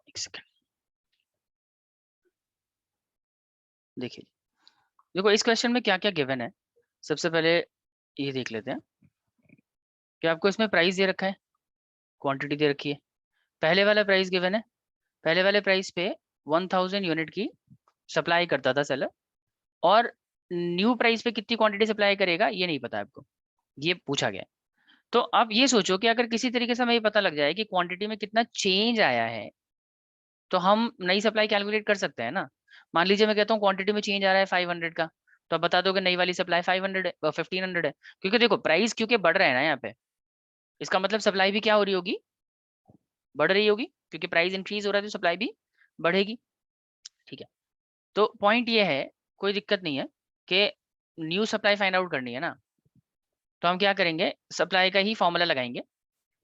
एक सेकेंड देखिए, देखो इस क्वेश्चन में क्या क्या गिवन है। सबसे पहले ये देख लेते हैं कि आपको इसमें प्राइस दे रखा है, क्वांटिटी दे रखी है। पहले वाला प्राइस गिवन है, पहले वाले प्राइस पे 1000 यूनिट की सप्लाई करता था सेलर, और न्यू प्राइस पे कितनी क्वांटिटी सप्लाई करेगा ये नहीं पता आपको, ये पूछा गया है। तो आप ये सोचो कि अगर किसी तरीके से हमें ये पता लग जाए कि क्वांटिटी में कितना चेंज आया है, तो हम नई सप्लाई कैलकुलेट कर सकते हैं ना। मान लीजिए मैं कहता हूँ क्वांटिटी में चेंज आ रहा है 500 का, तो आप बता दो कि नई वाली सप्लाई 500 है 1500 है, क्योंकि देखो प्राइस क्योंकि बढ़ रहा है ना यहाँ पे, इसका मतलब सप्लाई भी क्या हो रही होगी, बढ़ रही होगी, क्योंकि प्राइस इंक्रीज हो रहा है तो सप्लाई भी बढ़ेगी। ठीक है, तो पॉइंट ये है, कोई दिक्कत नहीं है कि न्यू सप्लाई फाइंड आउट करनी है ना, तो हम क्या करेंगे, सप्लाई का ही फॉर्मूला लगाएंगे।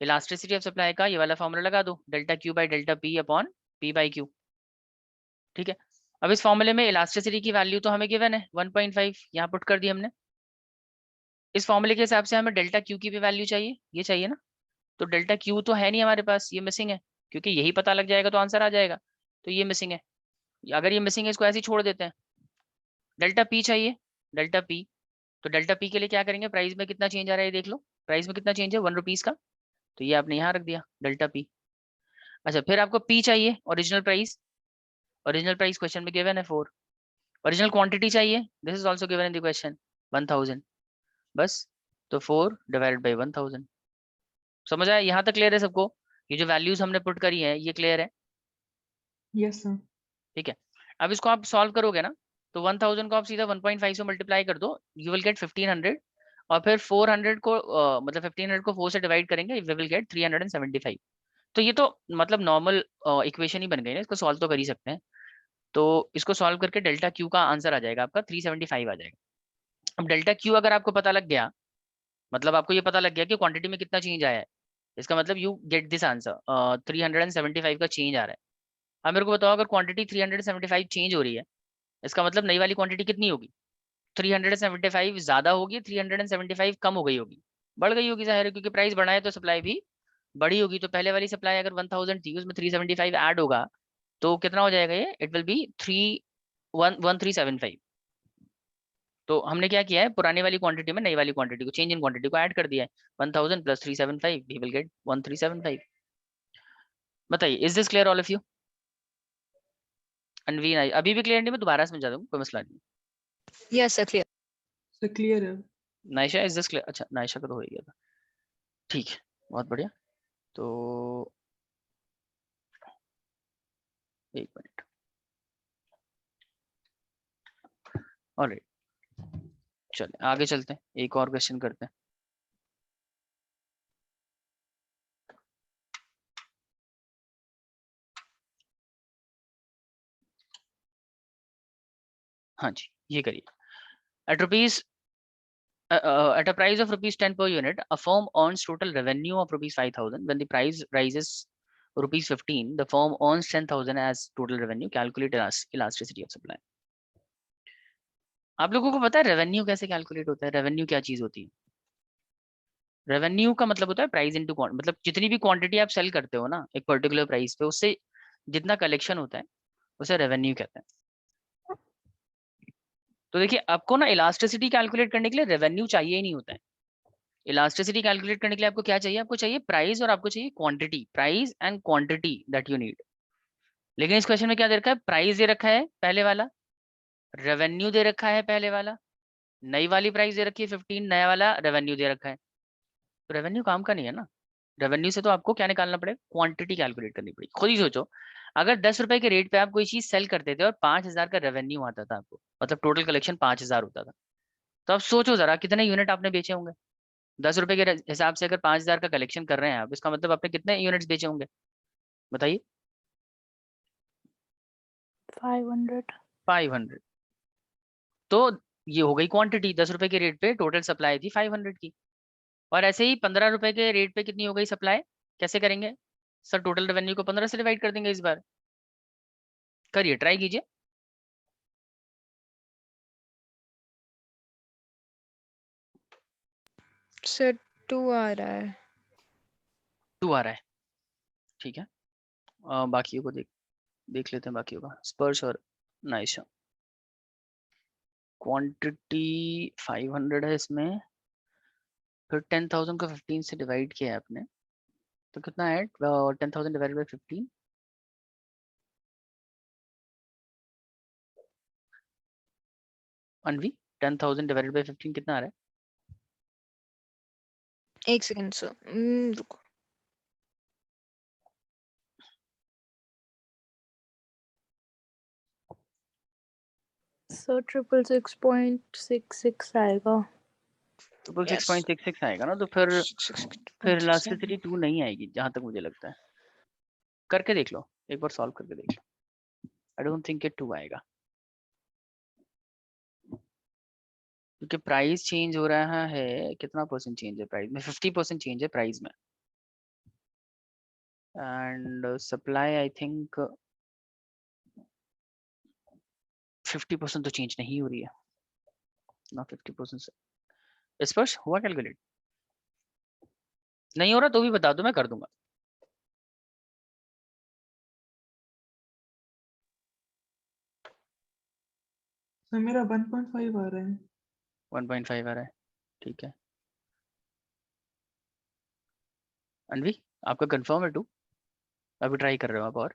इलास्टिसिटी ऑफ सप्लाई का ये वाला फॉर्मूला लगा दो, delta Q by delta P upon P by Q. ठीक है, अब इस फॉर्मूले में इलास्टिसिटी की वैल्यू तो हमें गिवन है 1.5, यहाँ पुट कर दी हमने। इस फॉर्मूले के हिसाब से हमें डेल्टा क्यू की भी वैल्यू चाहिए, ये चाहिए ना। तो डेल्टा क्यू तो है नहीं हमारे पास, ये मिसिंग है, क्योंकि यही पता लग जाएगा तो आंसर आ जाएगा। तो ये मिसिंग है, अगर ये मिसिंग है इसको ऐसे ही छोड़ देते हैं। डेल्टा पी चाहिए, डेल्टा पी। तो डेल्टा पी के लिए क्या करेंगे, प्राइस में कितना चेंज आ रहा है ये देख लो, प्राइस में कितना चेंज है 1 रुपीज का, तो ये आपने यहाँ रख दिया डेल्टा पी। अच्छा, फिर आपको पी चाहिए original price, original price question में गिवन है 4। ओरिजिनल क्वांटिटी चाहिए, this is also given in the question 1000, बस। तो 4 डिवाइडेड बाई 1000। समझ आया, यहाँ तक क्लियर है सबको? ये जो वैल्यूज हमने पुट करी है ये क्लियर है? Yes sir. ठीक है, अब इसको आप सॉल्व करोगे ना, तो 1000 को आप सीधा 1.5 से मल्टीप्लाई कर दो, यू विल गेट 1500, और फिर 400 को मतलब 1500 को 4 से डिवाइड करेंगे, वी विल गेट 375। तो ये तो मतलब नॉर्मल इक्वेशन ही बन गई ना, इसको सॉल्व तो कर ही सकते हैं। तो इसको सॉल्व करके डेल्टा क्यू का आंसर आ जाएगा आपका 375 आ जाएगा। अब डेल्टा क्यू अगर आपको पता लग गया, मतलब आपको ये पता लग गया कि क्वांटिटी में कितना चेंज आया है, इसका मतलब यू गेट दिस आंसर 375 का चेंज आ रहा है। अब मेरे को बताओ, अगर क्वांटिटी 375 चेंज हो रही है, इसका मतलब नई वाली क्वांटिटी कितनी होगी? 375 ज्यादा होगी, 375 कम हो गई होगी, बढ़ गई होगी जाहिर है, क्योंकि प्राइस बढ़ा है तो सप्लाई भी बड़ी होगी। तो पहले वाली सप्लाई अगर 1000 थी, उसमें 375 ऐड होगा, तो कितना हो जाएगा ये, इट विल बी 1375। तो हमने क्या किया है, पुरानी वाली क्वांटिटी में नई वाली क्वांटिटी को, चेंज इन क्वांटिटी को ऐड कर दिया है। 1000 प्लस 375, वी विल गेट 1375। बताइए, is this clear all of you? Anveen आई अभी भी क्लियर नहीं, मैं दोबारा समझा दूंगा, कोई मसला नहीं। Yes, sir, clear. Sir clear है। Naisha, is this clear? अच्छा, नायशा का तो हो ही गया था, ठीक है, बहुत बढ़िया। तो एक मिनट, ऑलराइट, चलिए आगे चलते हैं, एक और क्वेश्चन करते हैं। हाँ जी, ये करिए। At rupees at a price of rupees 10 per unit, a firm earns total revenue of rupees 5000. When the price rises rupees 15, the firm earns 10,000 as total revenue. Calculate elasticity of supply. आप लोगों को पता है revenue कैसे calculate होता है? Revenue क्या चीज होती है? रेवेन्यू का मतलब होता है प्राइस इनटू क्वांटिटी, मतलब जितनी भी क्वांटिटी आप सेल करते हो ना एक पर्टिकुलर प्राइस पे, उससे जितना कलेक्शन होता है उसे रेवेन्यू कहते हैं। तो देखिए, आपको ना इलास्टिसिटी कैलकुलेट करने के लिए रेवेन्यू चाहिए ही नहीं होता है। इलास्टिसिटी कैलकुलेट करने के लिए आपको क्या चाहिए? आपको चाहिए प्राइस और आपको चाहिए quantity, price and quantity that you need. लेकिन इस क्वेश्चन में क्या दे रखा है? प्राइस दे रखा है पहले वाला, रेवेन्यू दे रखा है पहले वाला, नई वाली प्राइस दे रखी है 15, नया वाला रेवेन्यू दे रखा है। तो रेवेन्यू काम का नहीं है ना। रेवेन्यू से तो आपको क्या निकालना पड़ेगा? क्वांटिटी कैलकुलेट करनी पड़ेगी। खुद ही सोचो, अगर 10 रुपए के रेट पे आप कोई चीज सेल करते थे और 5000 का रेवेन्यू आता था आपको, मतलब टोटल कलेक्शन 5000 होता था, तो आप सोचो जरा कितने यूनिट आपने बेचे होंगे। 10 रुपए के हिसाब से अगर 5000 का कलेक्शन कर रहे हैं आप, इसका मतलब आपने कितने यूनिट्स बेचे होंगे बताइए? 500. 500। तो ये हो गई क्वांटिटी, 10 रुपए के रेट पे टोटल सप्लाई थी 500 की। और ऐसे ही 15 रुपए के रेट पे कितनी हो गई सप्लाई? कैसे करेंगे सर? टोटल रेवेन्यू को 15 से डिवाइड कर देंगे इस बार। करिए, ट्राई कीजिए। Sir, 2 आ रहा है। 2 आ रहा है, ठीक है। बाकियों को देख लेते हैं, बाकियों का स्पर्श और नाइशा। क्वांटिटी 500 है इसमें, फिर 10,000 को 15 से डिवाइड किया है आपने, तो कितना है? 10,000 divided by 15, Anvi 10,000 divided by 15 कितना आ रहा है? 1 सेकंड सर, रुको। So 666.66 आएगा. तो फिर Yes. 6.66 आएगा ना, तो फिर 6.67. इलास्टिसिटी 2 नहीं आएगी जहां तक मुझे लगता है। करके देख लो, एक बार सॉल्व करके देख लो। आई डोंट थिंक इट 2 आएगा, क्योंकि प्राइस चेंज हो रहा है। कितना परसेंट चेंज है प्राइस में? 50% चेंज है प्राइस में, एंड सप्लाई आई थिंक 50% तो चेंज नहीं हो रही है ना, 50% से स्पर्श हुआ कैलकुलेट? नहीं हो रहा तो भी बता दो, मैं कर दूंगा। सर मेरा 1.5 आ रहा है। 1.5 आ रहा है, ठीक है। अनवी आपका कंफर्म है 2? अभी ट्राई कर रहे हो आप? और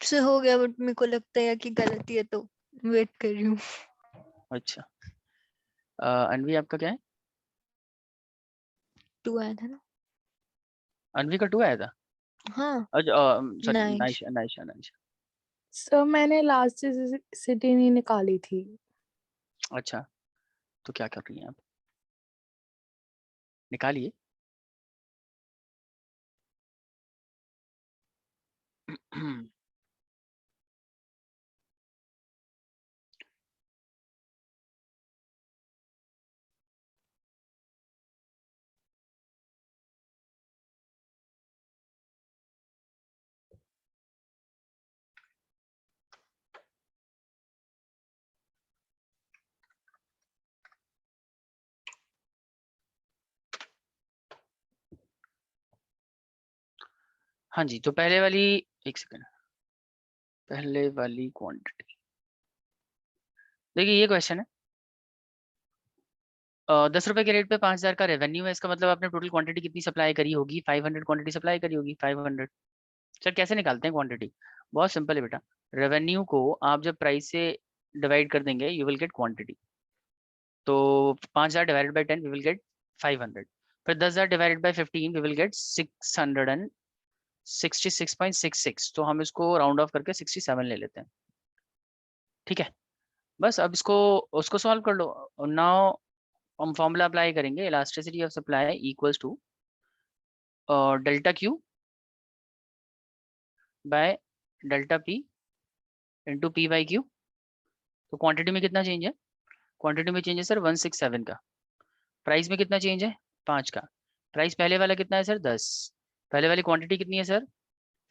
से हो गया, बट मेरे को लगता है कि गलती है, तो वेट कर रही हूँ। अच्छा, अनवी आपका क्या है? 2 आया था ना? अनवी का 2 आया था? हाँ। अच्छा sorry, nice. Naisha Naisha Naisha. Sir मैंने लास्ट सिटी नहीं निकाली थी। अच्छा, तो क्या कर रही हैं आप? निकालिए। हाँ जी, तो पहले वाली, एक सेकंड, पहले वाली क्वांटिटी देखिए, ये क्वेश्चन है 10 रुपए के रेट पे 5,000 का रेवेन्यू है, इसका मतलब आपने टोटल क्वांटिटी कितनी सप्लाई करी होगी? 500 क्वांटिटी सप्लाई करी होगी, 500। सर कैसे निकालते हैं क्वांटिटी? बहुत सिंपल है बेटा, रेवेन्यू को आप जब प्राइस से डिवाइड कर देंगे यू विल गेट क्वांटिटी। तो 5,000 divided by 10 we will get 500, फिर 10,000 divided by 15 we will get 666.66। तो हम इसको राउंड ऑफ करके 67 ले लेते हैं, ठीक है। बस अब इसको उसको सॉल्व कर लो। नाउ हम फॉर्मूला अप्लाई करेंगे, elasticity of supply equals to delta Q by delta P into P by Q. तो क्वांटिटी में कितना चेंज है? क्वांटिटी में चेंज है सर 167 का। प्राइस में कितना चेंज है? 5 का। प्राइस पहले वाला कितना है सर? 10। पहले वाली क्वांटिटी कितनी है सर?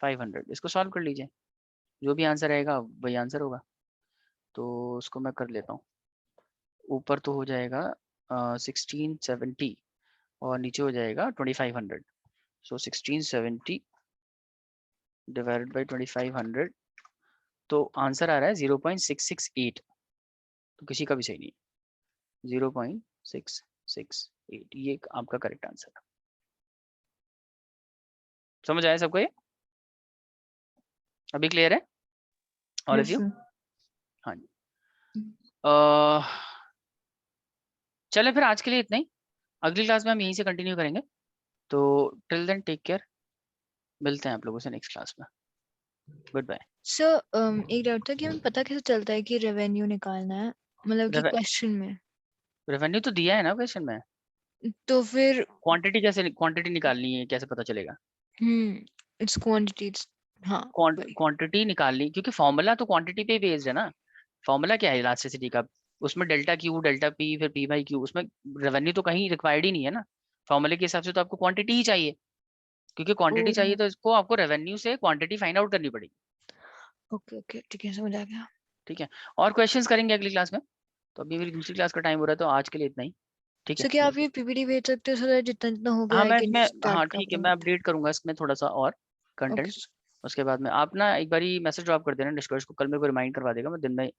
500। इसको सॉल्व कर लीजिए, जो भी आंसर आएगा वही आंसर होगा। तो उसको मैं कर लेता हूँ। ऊपर तो हो जाएगा 1670 और नीचे हो जाएगा 2500। सो 1670 डिवाइडेड बाई 2500, तो आंसर आ रहा है 0.668। तो किसी का भी सही नहीं है, 0.668 ये आपका करेक्ट आंसर है। समझ आया सबको ये? अभी क्लियर है all of yes you? Sir. हाँ जी। चले फिर आज के लिए इतना ही, अगली क्लास में हम यहीं से कंटिन्यू करेंगे। तो टिल देन टेक केयर, मिलते हैं आप लोगों से नेक्स्ट क्लास में। Goodbye. सर एक डाउट था कि हमें पता कैसे चलता है कि रेवेन्यू निकालना है, मतलब कि क्वेश्चन में? रेवेन्यू तो दिया है ना क्वेश्चन में, तो फिर क्वांटिटी कैसे, क्वांटिटी निकालनी है कैसे पता चलेगा? It's quantities. हाँ वही। क्वांटिटी निकालनी, क्योंकि फॉर्मूला तो क्वांटिटी पे बेस्ड है ना। फॉर्मूला क्या है इलास्टिसिटी का? उसमें डेल्टा क्यू डेल्टा पी फिर पी बाई क्यू, उसमें रेवेन्यू तो कहीं रिक्वायर्ड ही नहीं है ना। फॉर्मूले के हिसाब से तो आपको क्वांटिटी ही चाहिए, क्योंकि क्वांटिटी चाहिए तो इसको आपको रेवेन्यू से क्वांटिटी फाइंड आउट करनी पड़ेगी। ओके ओके ठीक है, समझ आ गया। ठीक है, और क्वेश्चंस करेंगे अगली क्लास में। तो अभी मेरी दूसरी क्लास का टाइम हो रहा है, तो आज के लिए इतना ही, ठीक है। सो क्या आप ये पीपीटी भेज सकते हो, so that जितना जितना हो गया हाँ आई मैं कैन इसमें, हाँ स्टार्ट ठीक है, कवर मैं इट? अपडेट करूंगा इसमें थोड़ा सा और ओके। कंटेंट। उसके बाद में आप ना एक बारी मैसेज ड्रॉप कर देना डिस्कर्स को, कल मेरे को रिमाइंड करवा देगा, मैं दिन में